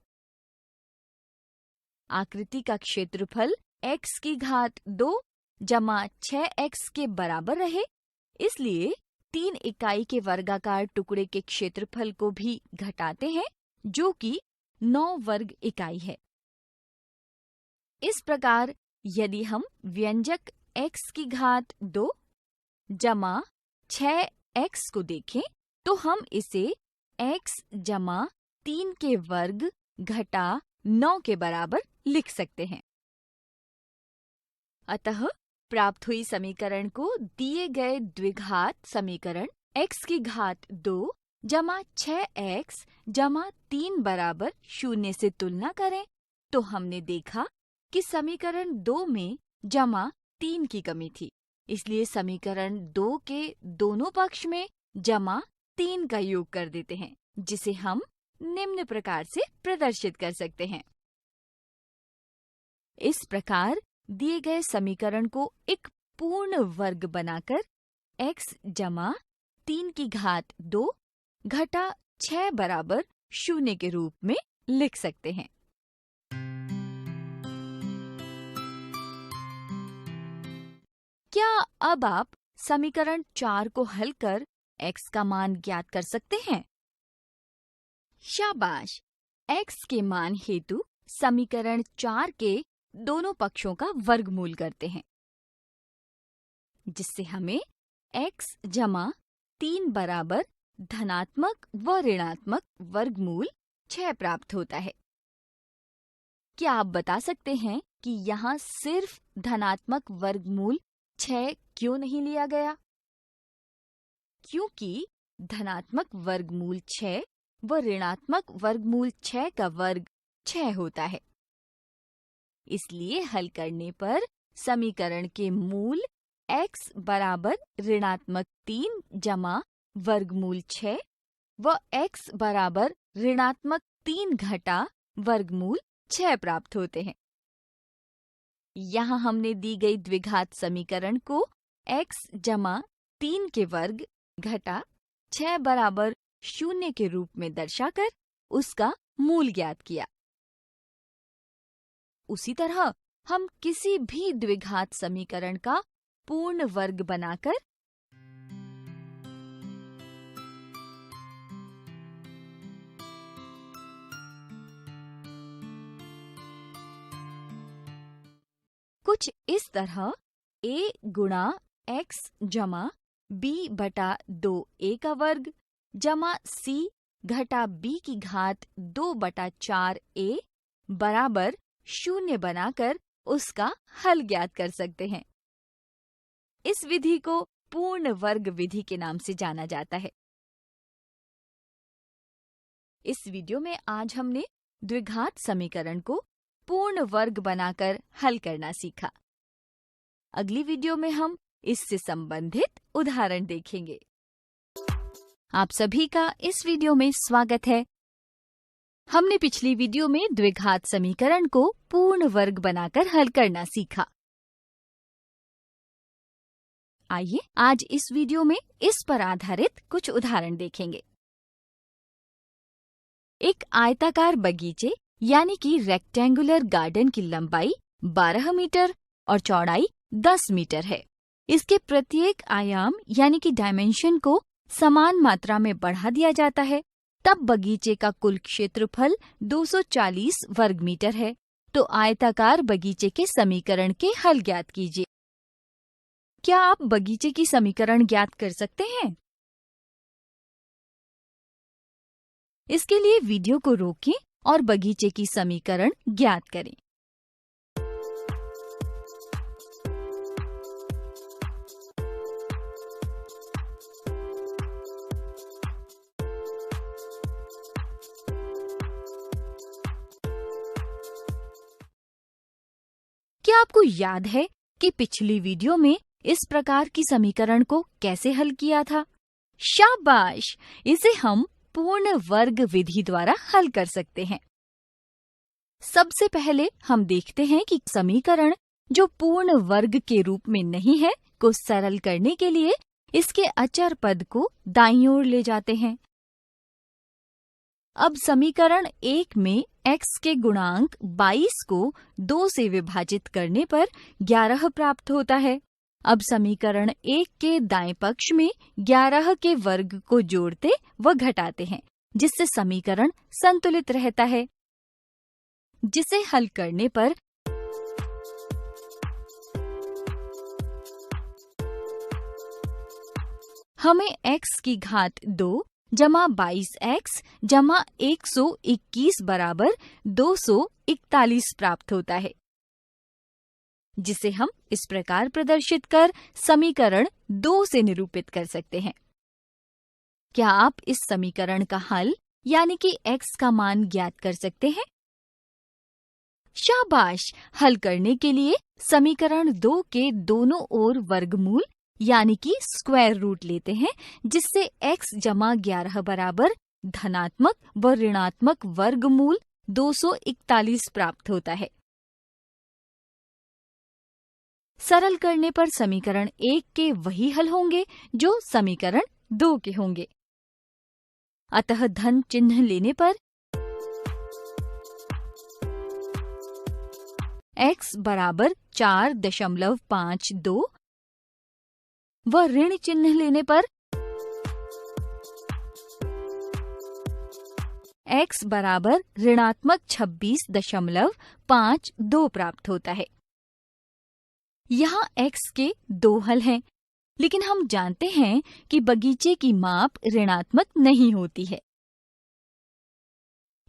आकृति का क्षेत्रफल x की घात 2 जमा 6x के बराबर रहे, इसलिए 3 इकाई के वर्गाकार टुकड़े के क्षेत्रफल को भी घटाते हैं, जो कि 9 वर्ग इकाई है। इस प्रकार यदि हम व्यंजक x की घात 2 जमा 6x को देखें तो हम इसे x जमा 3 के वर्ग घटा 9 के बराबर लिख सकते हैं। अतः प्राप्त हुई समीकरण को दिए गए द्विघात समीकरण x की घात 2 जमा 6x जमा 3 बराबर 0 से तुलना करें तो हमने देखा कि समीकरण 2 में जमा 3 की कमी थी, इसलिए समीकरण 2 के दोनों पक्ष में जमा 3 का योग कर देते हैं, जिसे हम निम्न प्रकार से प्रदर्शित कर सकते हैं। इस प्रकार दिए गए समीकरण को एक पूर्ण वर्ग बनाकर x जमा 3 की घात 2 घटा 6 बराबर 0 के रूप में लिख सकते हैं। क्या अब आप समीकरण 4 को हल कर x का मान ज्ञात कर सकते हैं? शाबाश! x के मान हेतु समीकरण 4 के दोनों पक्षों का वर्गमूल करते हैं, जिससे हमें x जमा 3 बराबर धनात्मक व ऋणात्मक वर्गमूल 6 प्राप्त होता है। क्या आप बता सकते हैं कि यहाँ सिर्फ धनात्मक वर्गमूल 6 क्यों नहीं लिया गया? क्योंकि धनात्मक वर्गमूल 6 व ऋणात्मक वर्गमूल 6 का वर्ग 6 होता है। इसलिए हल करने पर समीकरण के मूल x बराबर ऋणात्मक 3 जमा वर्गमूल 6 व x बराबर ऋणात्मक 3 घटा वर्गमूल 6 प्राप्त होते हैं। यहाँ हमने दी गई द्विघात समीकरण को x जमा 3 के वर्ग घटा 6 बराबर 0 के रूप में दर्शाकर उसका मूल ज्ञात किया। उसी तरह हम किसी भी द्विघात समीकरण का पूर्ण वर्ग बनाकर कुछ इस तरह a गुणा x जमा b बटा 2a का वर्ग जमा c घटा b की घात 2 बटा 4a बराबर 0 बनाकर उसका हल ज्ञात कर सकते हैं। इस विधि को पूर्ण वर्ग विधि के नाम से जाना जाता है। इस वीडियो में आज हमने द्विघात समीकरण को पूर्ण वर्ग बनाकर हल करना सीखा। अगली वीडियो में हम इससे संबंधित उदाहरण देखेंगे। आप सभी का इस वीडियो में स्वागत है। हमने पिछली वीडियो में द्विघात समीकरण को पूर्ण वर्ग बनाकर हल करना सीखा। आइए आज इस वीडियो में इस पर आधारित कुछ उदाहरण देखेंगे। एक आयताकार बगीचे यानी कि रेक्टेंगुलर गार्डन की लंबाई 12 मीटर और चौड़ाई 10 मीटर है। इसके प्रत्येक आयाम यानी कि डायमेंशन को समान मात्रा में बढ़ा दिया जाता है, तब बगीचे का कुल क्षेत्रफल 240 वर्ग मीटर है। तो आयताकार बगीचे के समीकरण के हल ज्ञात कीजिए। क्या आप बगीचे की समीकरण ज्ञात कर सकते हैं? इसके लिए वीडियो को रोकें और बगीचे की समीकरण ज्ञात करें। क्या आपको याद है कि पिछली वीडियो में इस प्रकार की समीकरण को कैसे हल किया था? शाबाश! इसे हम पूर्ण वर्ग विधि द्वारा हल कर सकते हैं। सबसे पहले हम देखते हैं कि समीकरण जो पूर्ण वर्ग के रूप में नहीं है को सरल करने के लिए इसके अचर पद को दाईं ओर ले जाते हैं। अब समीकरण 1 में x के गुणांक 22 को 2 से विभाजित करने पर 11 प्राप्त होता है। अब समीकरण 1 के दाएं पक्ष में 11 के वर्ग को जोड़ते व घटाते हैं, जिससे समीकरण संतुलित रहता है, जिसे हल करने पर हमें x की घात 2 जमा 22x जमा 121 बराबर 241 प्राप्त होता है, जिसे हम इस प्रकार प्रदर्शित कर समीकरण 2 से निरूपित कर सकते हैं। क्या आप इस समीकरण का हल यानी कि x का मान ज्ञात कर सकते हैं? शाबाश! हल करने के लिए समीकरण 2 के दोनों ओर वर्गमूल यानी कि स्क्वायर रूट लेते हैं, जिससे x जमा 11 बराबर धनात्मक व ऋणात्मक वर्गमूल 241 प्राप्त होता है। सरल करने पर समीकरण 1 के वही हल होंगे जो समीकरण 2 के होंगे। अतः धन चिन्ह लेने पर x बराबर 4.52 व ऋण चिन्ह लेने पर x बराबर ऋणात्मक 26.52 प्राप्त होता है। यहाँ x के 2 हल हैं, लेकिन हम जानते हैं कि बगीचे की माप ऋणात्मक नहीं होती है,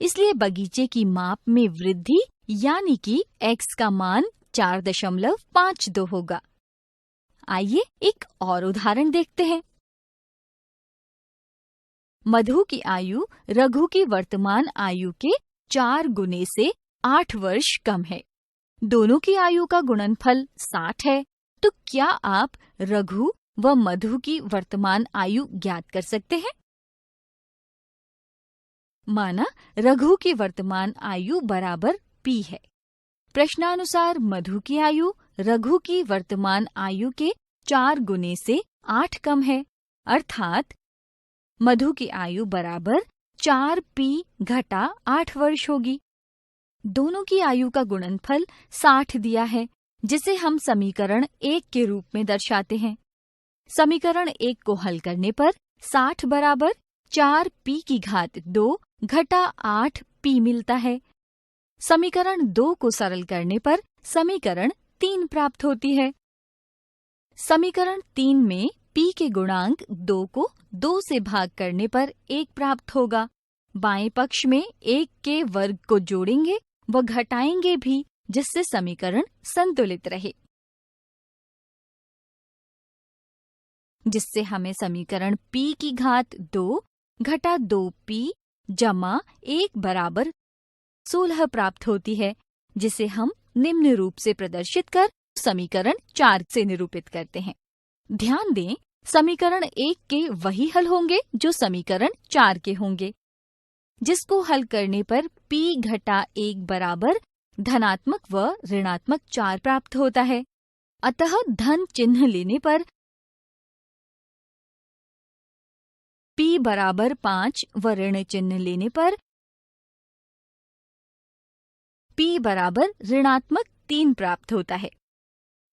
इसलिए बगीचे की माप में वृद्धि यानी कि x का मान 4.52 होगा। आइए एक और उदाहरण देखते हैं। मधु की आयु रघु की वर्तमान आयु के 4 गुने से 8 वर्ष कम है। दोनों की आयु का गुणनफल 60 है, तो क्या आप रघु व मधु की वर्तमान आयु ज्ञात कर सकते हैं? माना रघु की वर्तमान आयु बराबर p है। प्रश्नानुसार मधु की आयु रघु की वर्तमान आयु के 4 गुने से 8 कम है, अर्थात मधु की आयु बराबर 4p घटा 8 वर्ष होगी। दोनों की आयु का गुणनफल 60 दिया है, जिसे हम समीकरण 1 के रूप में दर्शाते हैं। समीकरण 1 को हल करने पर 60 बराबर 4p की घात 2 घटा 8p मिलता है। समीकरण 2 को सरल करने पर समीकरण 3 प्राप्त होती है। समीकरण 3 में p के गुणांक 2 को 2 से भाग करने पर 1 प्राप्त होगा। बाएं पक्ष में 1 के वर्ग को जोड़ेंगे व घटाएंगे भी, जिससे समीकरण संतुलित रहे, जिससे हमें समीकरण p की घात 2 घटा 2p जमा 1 बराबर 16 प्राप्त होती है, जिसे हम निम्न रूप से प्रदर्शित कर समीकरण 4 से निरूपित करते हैं। ध्यान दें, समीकरण 1 के वही हल होंगे जो समीकरण 4 के होंगे, जिसको हल करने पर p घटा 1 बराबर धनात्मक व ऋणात्मक 4 प्राप्त होता है। अतः धन चिन्ह लेने पर p बराबर 5 व ऋण चिन्ह लेने पर p बराबर ऋणात्मक 3 प्राप्त होता है।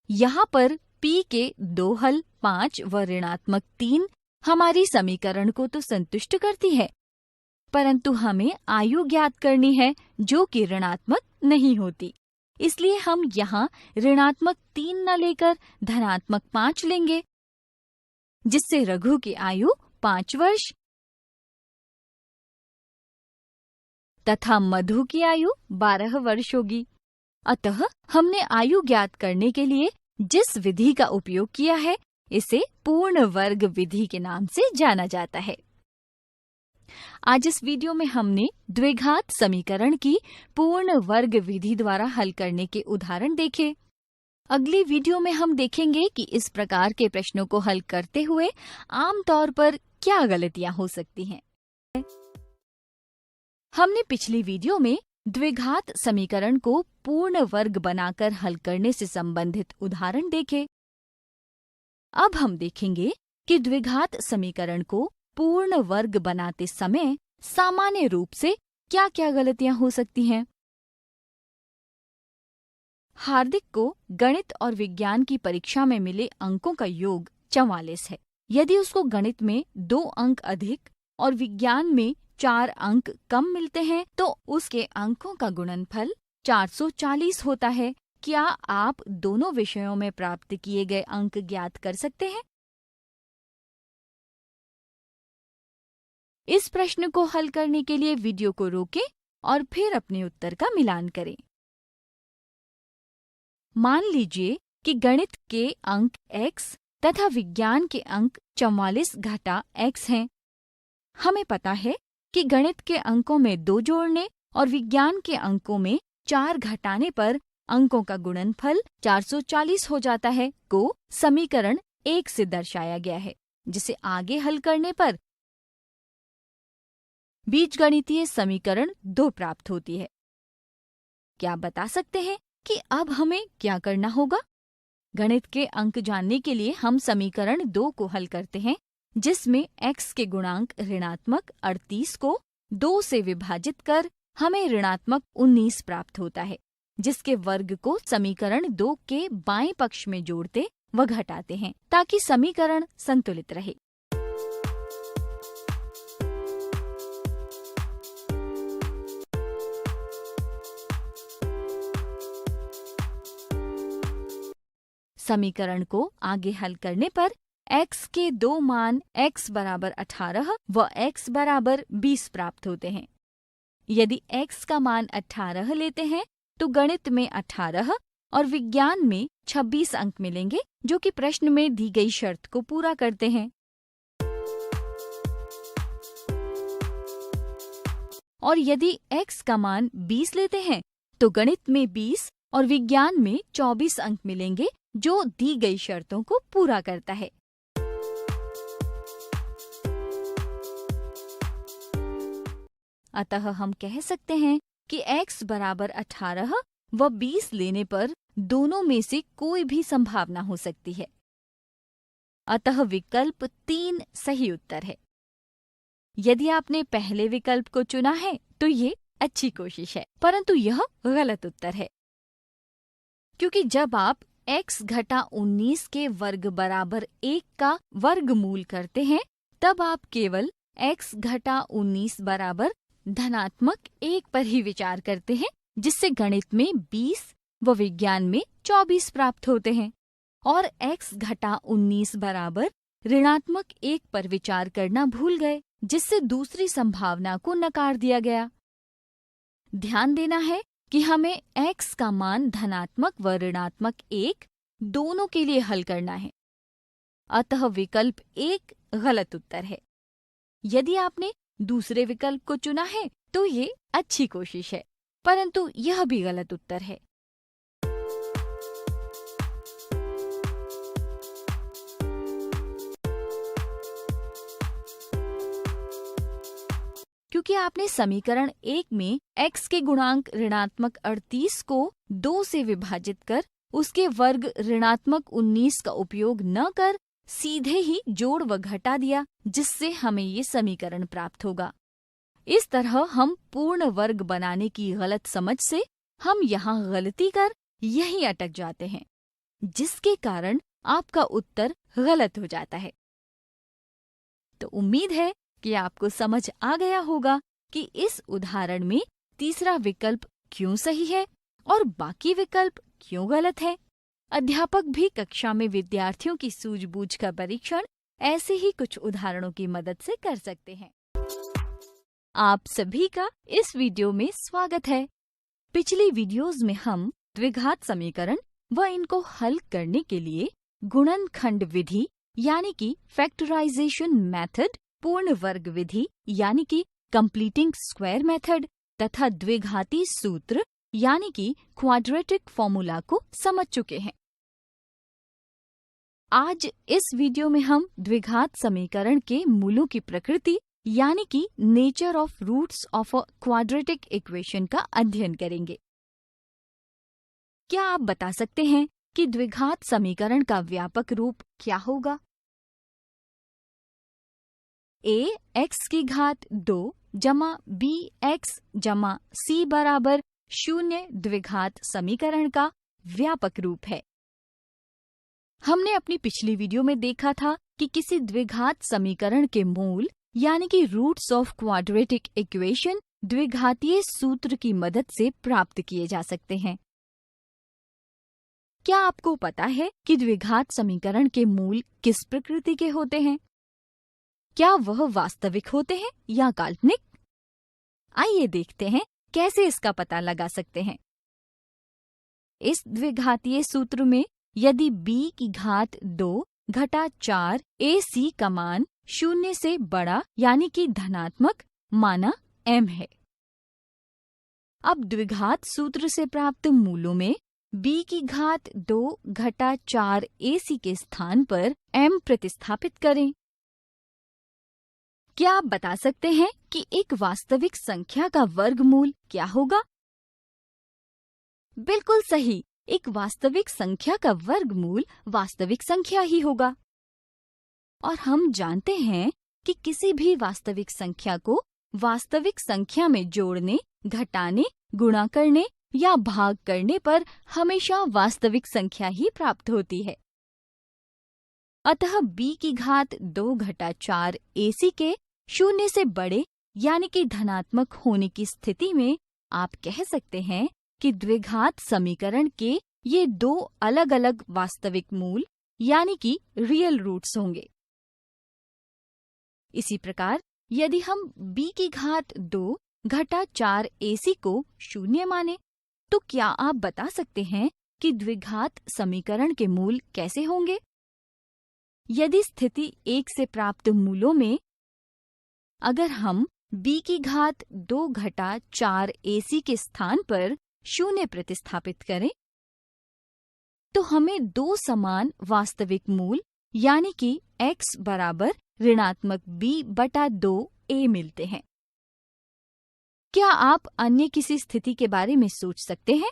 यहाँ पर p के 2 हल 5 व ऋणात्मक 3 हमारी समीकरण को तो संतुष्ट करती है, परंतु हमें आयु ज्ञात करनी है जो कि ऋणात्मक नहीं होती। इसलिए हम यहाँ ऋणात्मक 3 न लेकर धनात्मक 5 लेंगे, जिससे रघु की आयु 5 वर्ष तथा मधु की आयु 12 वर्ष होगी। अतः हमने आयु ज्ञात करने के लिए जिस विधि का उपयोग किया है, इसे पूर्ण वर्ग विधि के नाम से जाना जाता है। आज इस वीडियो में हमने द्विघात समीकरण की पूर्ण वर्ग विधि द्वारा हल करने के उदाहरण देखे। अगली वीडियो में हम देखेंगे कि इस प्रकार के प्रश्नों को हल करते हुए आमतौर पर क्या गलतियां हो सकती हैं। हमने पिछली वीडियो में द्विघात समीकरण को पूर्ण वर्ग बनाकर हल करने से संबंधित उदाहरण देखे। अब हम देखेंगे कि द्विघात समीकरण को पूर्ण वर्ग बनाते समय सामान्य रूप से क्या क्या गलतियां हो सकती हैं। हार्दिक को गणित और विज्ञान की परीक्षा में मिले अंकों का योग 44 है। यदि उसको गणित में 2 अंक अधिक और विज्ञान में 4 अंक कम मिलते हैं तो उसके अंकों का गुणनफल 440 होता है। क्या आप दोनों विषयों में प्राप्त किए गए अंक ज्ञात कर सकते हैं? इस प्रश्न को हल करने के लिए वीडियो को रोकें और फिर अपने उत्तर का मिलान करें। मान लीजिए कि गणित के अंक x तथा विज्ञान के अंक 44 घटा x हैं। हमें पता है कि गणित के अंकों में 2 जोड़ने और विज्ञान के अंकों में 4 घटाने पर अंकों का गुणनफल 440 हो जाता है, को समीकरण 1 से दर्शाया गया है, जिसे आगे हल करने पर बीजगणितीय समीकरण 2 प्राप्त होती है। क्या आप बता सकते हैं कि अब हमें क्या करना होगा? गणित के अंक जानने के लिए हम समीकरण 2 को हल करते हैं, जिसमें x के गुणांक ऋणात्मक 38 को 2 से विभाजित कर हमें ऋणात्मक 19 प्राप्त होता है, जिसके वर्ग को समीकरण 2 के बाएं पक्ष में जोड़ते व घटाते हैं ताकि समीकरण संतुलित रहे। समीकरण को आगे हल करने पर x के 2 मान x बराबर 18 व x बराबर 20 प्राप्त होते हैं। यदि x का मान 18 लेते हैं तो गणित में 18 और विज्ञान में 26 अंक मिलेंगे, जो कि प्रश्न में दी गई शर्त को पूरा करते हैं। और यदि x का मान 20 लेते हैं तो गणित में 20 और विज्ञान में 24 अंक मिलेंगे, जो दी गई शर्तों को पूरा करता है। अतः हम कह सकते हैं कि x बराबर 18 व 20 लेने पर दोनों में से कोई भी संभावना हो सकती है। अतः विकल्प 3 सही उत्तर है। यदि आपने पहले विकल्प को चुना है तो ये अच्छी कोशिश है, परंतु यह गलत उत्तर है, क्योंकि जब आप x घटा 19 के वर्ग बराबर 1 का वर्गमूल करते हैं तब आप केवल x घटा 19 बराबर धनात्मक 1 पर ही विचार करते हैं, जिससे गणित में 20 व विज्ञान में 24 प्राप्त होते हैं, और x घटा 19 बराबर ऋणात्मक 1 पर विचार करना भूल गए, जिससे दूसरी संभावना को नकार दिया गया। ध्यान देना है कि हमें x का मान धनात्मक व ऋणात्मक 1 दोनों के लिए हल करना है। अतः विकल्प 1 गलत उत्तर है। यदि आपने दूसरे विकल्प को चुना है तो ये अच्छी कोशिश है, परंतु यह भी गलत उत्तर है। क्योंकि आपने समीकरण 1 में x के गुणांक ऋणात्मक 38 को 2 से विभाजित कर उसके वर्ग ऋणात्मक 19 का उपयोग न कर सीधे ही जोड़ व घटा दिया, जिससे हमें ये समीकरण प्राप्त होगा। इस तरह हम पूर्ण वर्ग बनाने की गलत समझ से हम यहाँ गलती कर यहीं अटक जाते हैं, जिसके कारण आपका उत्तर गलत हो जाता है। तो उम्मीद है कि आपको समझ आ गया होगा कि इस उदाहरण में तीसरा विकल्प क्यों सही है और बाकी विकल्प क्यों गलत है। अध्यापक भी कक्षा में विद्यार्थियों की सूझबूझ का परीक्षण ऐसे ही कुछ उदाहरणों की मदद से कर सकते हैं। आप सभी का इस वीडियो में स्वागत है। पिछली वीडियोस में हम द्विघात समीकरण व इनको हल करने के लिए गुणनखंड विधि यानी कि फैक्टराइजेशन मेथड, पूर्ण वर्ग विधि यानी कि कंप्लीटिंग स्क्वायर मेथड तथा द्विघाती सूत्र यानी कि क्वाड्रेटिक फॉर्मूला को समझ चुके हैं। आज इस वीडियो में हम द्विघात समीकरण के मूलों की प्रकृति यानी कि nature of roots of a quadratic equation का अध्ययन करेंगे। क्या आप बता सकते हैं कि द्विघात समीकरण का व्यापक रूप क्या होगा? a x की घात 2 जमा b x जमा c बराबर 0 द्विघात समीकरण का व्यापक रूप है। हमने अपनी पिछली वीडियो में देखा था कि किसी द्विघात समीकरण के मूल यानी कि रूट्स ऑफ क्वाड्रेटिक इक्वेशन द्विघातीय सूत्र की मदद से प्राप्त किए जा सकते हैं। क्या आपको पता है कि द्विघात समीकरण के मूल किस प्रकृति के होते हैं? क्या वह वास्तविक होते हैं या काल्पनिक? आइए देखते हैं कैसे इसका पता लगा सकते हैं। इस द्विघातीय सूत्र में यदि b की घात 2 घटा 4 ac का मान 0 से बड़ा यानी कि धनात्मक माना m है। अब द्विघात सूत्र से प्राप्त मूलों में b की घात 2 घटा 4 ac के स्थान पर m प्रतिस्थापित करें। क्या आप बता सकते हैं कि एक वास्तविक संख्या का वर्गमूल क्या होगा? बिल्कुल सही, एक वास्तविक संख्या का वर्गमूल वास्तविक संख्या ही होगा। और हम जानते हैं कि किसी भी वास्तविक संख्या को वास्तविक संख्या में जोड़ने, घटाने, गुणा करने या भाग करने पर हमेशा वास्तविक संख्या ही प्राप्त होती है। अतः b की घात 2 घटा 4 ac के 0 से बड़े यानी कि धनात्मक होने की स्थिति में आप कह सकते हैं कि द्विघात समीकरण के ये दो अलग अलग वास्तविक मूल यानी कि रियल रूट्स होंगे। इसी प्रकार यदि हम b की घात 2 घटा 4 ac को 0 माने तो क्या आप बता सकते हैं कि द्विघात समीकरण के मूल कैसे होंगे? यदि स्थिति 1 से प्राप्त मूलों में अगर हम b की घात 2 घटा 4 ac के स्थान पर 0 प्रतिस्थापित करें तो हमें दो समान वास्तविक मूल यानी कि x बराबर ऋणात्मक b बटा 2 a मिलते हैं। क्या आप अन्य किसी स्थिति के बारे में सोच सकते हैं?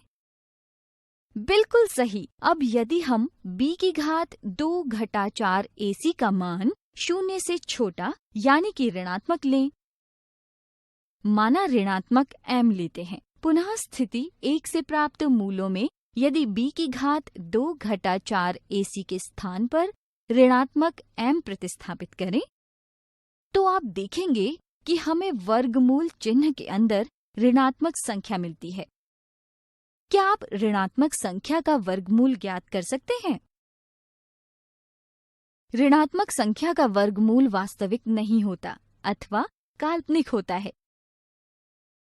बिल्कुल सही। अब यदि हम b की घात 2 घटा 4 ac का मान 0 से छोटा यानी कि ऋणात्मक लें, माना ऋणात्मक m लेते हैं। पुनः स्थिति 1 से प्राप्त मूलों में यदि b की घात 2 घटा 4 ac के स्थान पर ऋणात्मक m प्रतिस्थापित करें तो आप देखेंगे कि हमें वर्गमूल चिन्ह के अंदर ऋणात्मक संख्या मिलती है। क्या आप ऋणात्मक संख्या का वर्गमूल ज्ञात कर सकते हैं? ऋणात्मक संख्या का वर्गमूल वास्तविक नहीं होता अथवा काल्पनिक होता है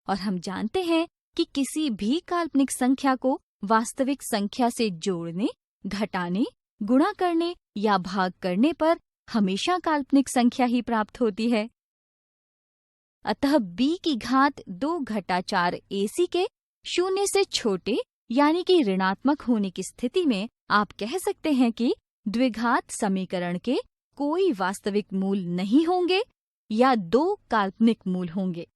और हम जानते हैं कि किसी भी काल्पनिक संख्या को वास्तविक संख्या से जोड़ने, घटाने, गुणा करने या भाग करने पर हमेशा काल्पनिक संख्या ही प्राप्त होती है। अतः b की घात 2 घटा 4 ac के 0 से छोटे यानी कि ऋणात्मक होने की स्थिति में आप कह सकते हैं कि द्विघात समीकरण के कोई वास्तविक मूल नहीं होंगे या दो काल्पनिक मूल होंगे।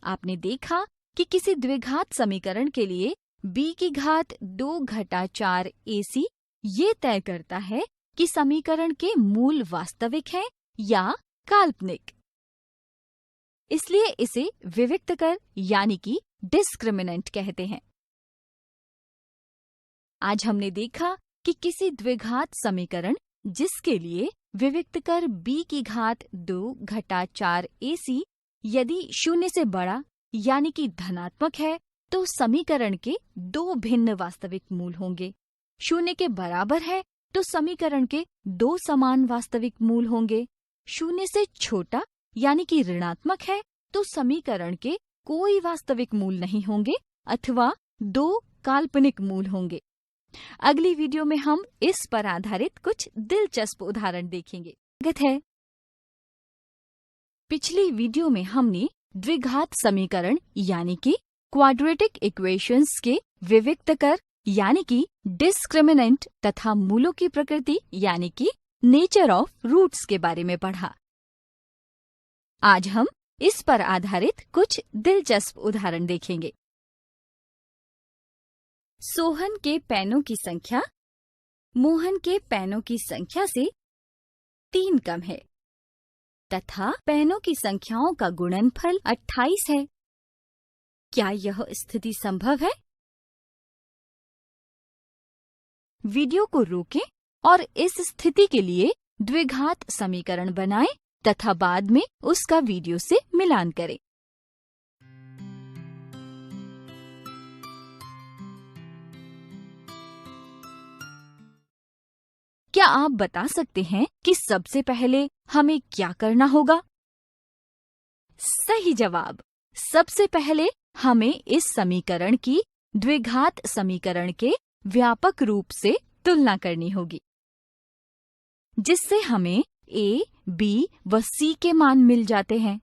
आपने देखा कि किसी द्विघात समीकरण के लिए b की घात 2 घटा 4 ac ये तय करता है कि समीकरण के मूल वास्तविक हैं या काल्पनिक। इसलिए इसे विविक्त कर यानी कि डिस्क्रिमिनेंट कहते हैं। आज हमने देखा कि किसी द्विघात समीकरण जिसके लिए विविक्त कर b की घात 2 घटा 4 ac यदि 0 से बड़ा यानी कि धनात्मक है तो समीकरण के दो भिन्न वास्तविक मूल होंगे। 0 के बराबर है तो समीकरण के दो समान वास्तविक मूल होंगे। 0 से छोटा यानी कि ऋणात्मक है तो समीकरण के कोई वास्तविक मूल नहीं होंगे अथवा दो काल्पनिक मूल होंगे। अगली वीडियो में हम इस पर आधारित कुछ दिलचस्प उदाहरण देखेंगे। स्वागत है। पिछली वीडियो में हमने द्विघात समीकरण यानी कि क्वाड्रेटिक इक्वेशंस के विविक्तकर यानी कि डिस्क्रिमिनेंट तथा मूलों की प्रकृति यानी कि नेचर ऑफ रूट्स के बारे में पढ़ा। आज हम इस पर आधारित कुछ दिलचस्प उदाहरण देखेंगे। सोहन के पैनों की संख्या मोहन के पैनों की संख्या से 3 कम है तथा पैनों की संख्याओं का गुणनफल 28 है। क्या यह स्थिति संभव है? वीडियो को रोकें और इस स्थिति के लिए द्विघात समीकरण बनाएं तथा बाद में उसका वीडियो से मिलान करें। क्या आप बता सकते हैं कि सबसे पहले हमें क्या करना होगा? सही जवाब, सबसे पहले हमें इस समीकरण की द्विघात समीकरण के व्यापक रूप से तुलना करनी होगी, जिससे हमें A, B व C के मान मिल जाते हैं।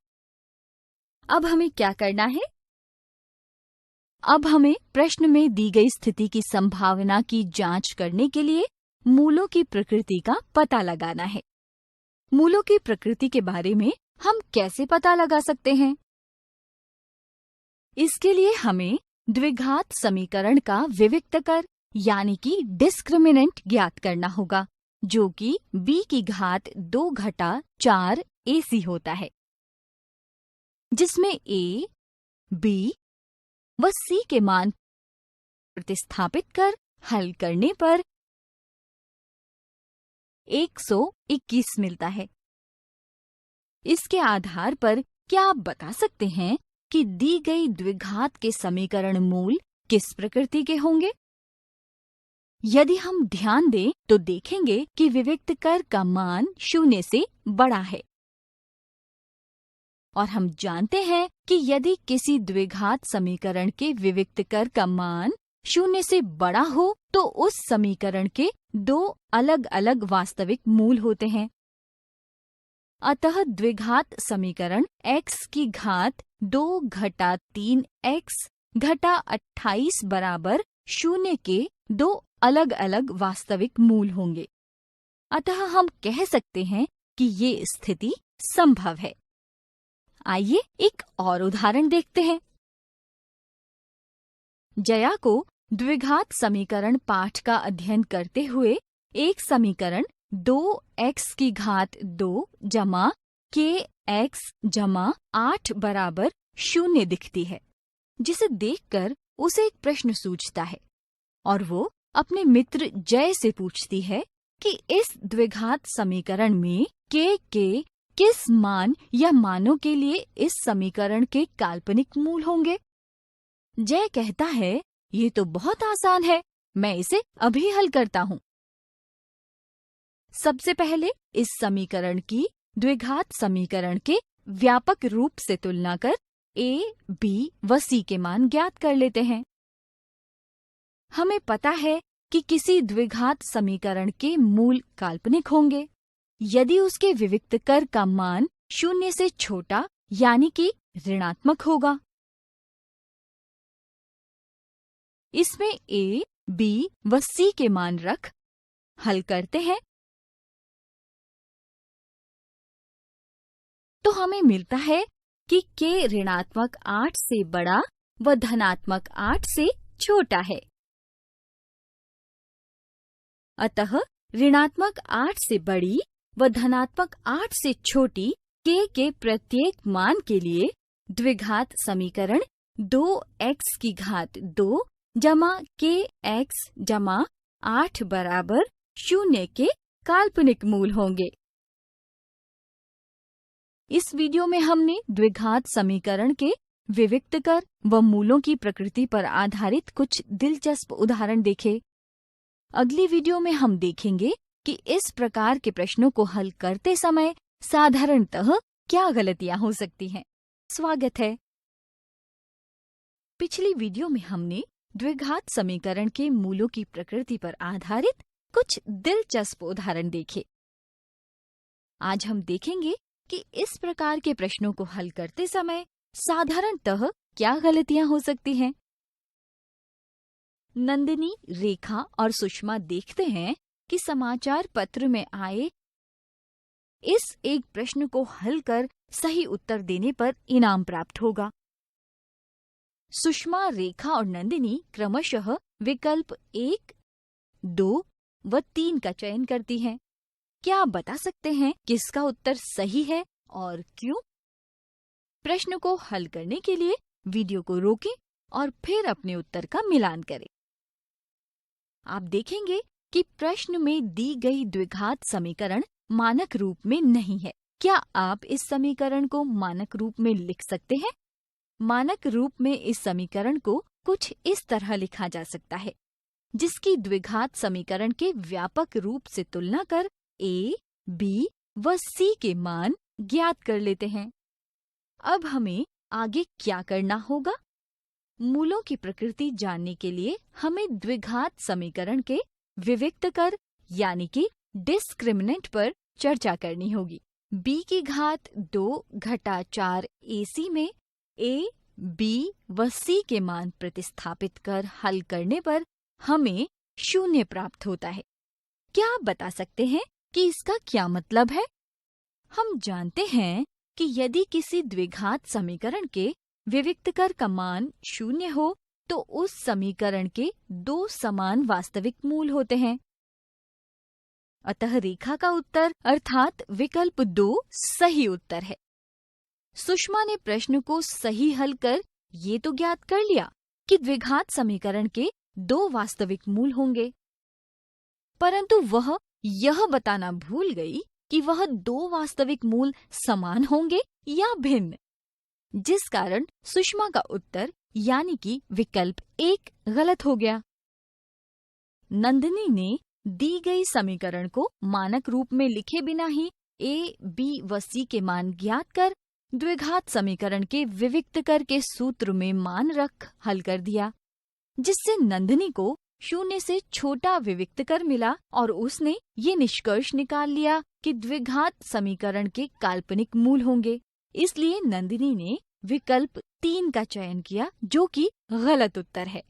अब हमें क्या करना है? अब हमें प्रश्न में दी गई स्थिति की संभावना की जांच करने के लिए मूलों की प्रकृति का पता लगाना है। मूलों की प्रकृति के बारे में हम कैसे पता लगा सकते हैं? इसके लिए हमें द्विघात समीकरण का विविक्तकर यानी कि डिस्क्रिमिनेंट ज्ञात करना होगा, जो कि b की घात 2 घटा 4 AC होता है, जिसमें A, B व C के मान प्रतिस्थापित कर हल करने पर 121 मिलता है। इसके आधार पर क्या आप बता सकते हैं कि दी गई द्विघात के समीकरण मूल किस प्रकृति के होंगे? यदि हम ध्यान दें तो देखेंगे कि विविक्तकर का मान 0 से बड़ा है और हम जानते हैं कि यदि किसी द्विघात समीकरण के विविक्तकर का मान 0 से बड़ा हो तो उस समीकरण के दो अलग अलग वास्तविक मूल होते हैं। अतः द्विघात समीकरण x की घात 2 घटा 3 x घटा 28 बराबर 0 के दो अलग अलग वास्तविक मूल होंगे। अतः हम कह सकते हैं कि ये स्थिति संभव है। आइए एक और उदाहरण देखते हैं। जया को द्विघात समीकरण पाठ का अध्ययन करते हुए एक समीकरण 2x की घात 2 जमा kx जमा 8 बराबर 0 दिखती है, जिसे देखकर उसे एक प्रश्न सूझता है और वो अपने मित्र जय से पूछती है कि इस द्विघात समीकरण में k के किस मान या मानों के लिए इस समीकरण के काल्पनिक मूल होंगे। जय कहता है, ये तो बहुत आसान है, मैं इसे अभी हल करता हूँ। सबसे पहले इस समीकरण की द्विघात समीकरण के व्यापक रूप से तुलना कर A, B व C के मान ज्ञात कर लेते हैं। हमें पता है कि किसी द्विघात समीकरण के मूल काल्पनिक होंगे यदि उसके विविक्तकर का मान 0 से छोटा यानी कि ऋणात्मक होगा। इसमें A, B व C के मान रख हल करते हैं तो हमें मिलता है कि k ऋणात्मक 8 से बड़ा व धनात्मक 8 से छोटा है। अतः ऋणात्मक 8 से बड़ी व धनात्मक 8 से छोटी k के प्रत्येक मान के लिए द्विघात समीकरण 2x की घात 2 जमा kx जमा 8 बराबर 0 के काल्पनिक मूल होंगे। इस वीडियो में हमने द्विघात समीकरण के विविक्त कर व मूलों की प्रकृति पर आधारित कुछ दिलचस्प उदाहरण देखे। अगली वीडियो में हम देखेंगे कि इस प्रकार के प्रश्नों को हल करते समय साधारणतः क्या गलतियां हो सकती हैं। स्वागत है। पिछली वीडियो में हमने द्विघात समीकरण के मूलों की प्रकृति पर आधारित कुछ दिलचस्प उदाहरण देखे। आज हम देखेंगे कि इस प्रकार के प्रश्नों को हल करते समय साधारणतः क्या गलतियां हो सकती हैं। नंदिनी, रेखा और सुषमा देखते हैं कि समाचार पत्र में आए इस एक प्रश्न को हल कर सही उत्तर देने पर इनाम प्राप्त होगा। सुषमा, रेखा और नंदिनी क्रमशः विकल्प 1, 2 व 3 का चयन करती हैं। क्या आप बता सकते हैं किसका उत्तर सही है और क्यों? प्रश्न को हल करने के लिए वीडियो को रोकें और फिर अपने उत्तर का मिलान करें। आप देखेंगे कि प्रश्न में दी गई द्विघात समीकरण मानक रूप में नहीं है। क्या आप इस समीकरण को मानक रूप में लिख सकते हैं? मानक रूप में इस समीकरण को कुछ इस तरह लिखा जा सकता है, जिसकी द्विघात समीकरण के व्यापक रूप से तुलना कर A, B व C के मान ज्ञात कर लेते हैं। अब हमें आगे क्या करना होगा? मूलों की प्रकृति जानने के लिए हमें द्विघात समीकरण के विविक्त कर यानी कि डिस्क्रिमिनेंट पर चर्चा करनी होगी। b की घात 2 घटा 4 AC में A, B व C के मान प्रतिस्थापित कर हल करने पर हमें 0 प्राप्त होता है। क्या आप बता सकते हैं कि इसका क्या मतलब है? हम जानते हैं कि यदि किसी द्विघात समीकरण के विविक्त कर का मान 0 हो तो उस समीकरण के 2 समान वास्तविक मूल होते हैं। अतः रेखा का उत्तर अर्थात विकल्प 2 सही उत्तर है। सुषमा ने प्रश्न को सही हल कर ये तो ज्ञात कर लिया कि द्विघात समीकरण के 2 वास्तविक मूल होंगे, परंतु वह यह बताना भूल गई कि वह 2 वास्तविक मूल समान होंगे या भिन्न, जिस कारण सुषमा का उत्तर यानी कि विकल्प 1 गलत हो गया। नंदिनी ने दी गई समीकरण को मानक रूप में लिखे बिना ही A, B व C के मान ज्ञात कर द्विघात समीकरण के विविक्त कर के सूत्र में मान रख हल कर दिया, जिससे नंदिनी को 0 से छोटा विविक्त कर मिला और उसने ये निष्कर्ष निकाल लिया कि द्विघात समीकरण के काल्पनिक मूल होंगे। इसलिए नंदिनी ने विकल्प 3 का चयन किया, जो कि गलत उत्तर है।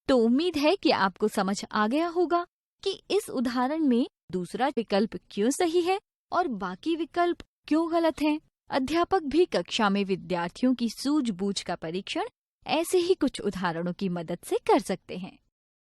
तो उम्मीद है कि आपको समझ आ गया होगा कि इस उदाहरण में दूसरा विकल्प क्यों सही है और बाकी विकल्प क्यों गलत हैं। अध्यापक भी कक्षा में विद्यार्थियों की सूझबूझ का परीक्षण ऐसे ही कुछ उदाहरणों की मदद से कर सकते हैं।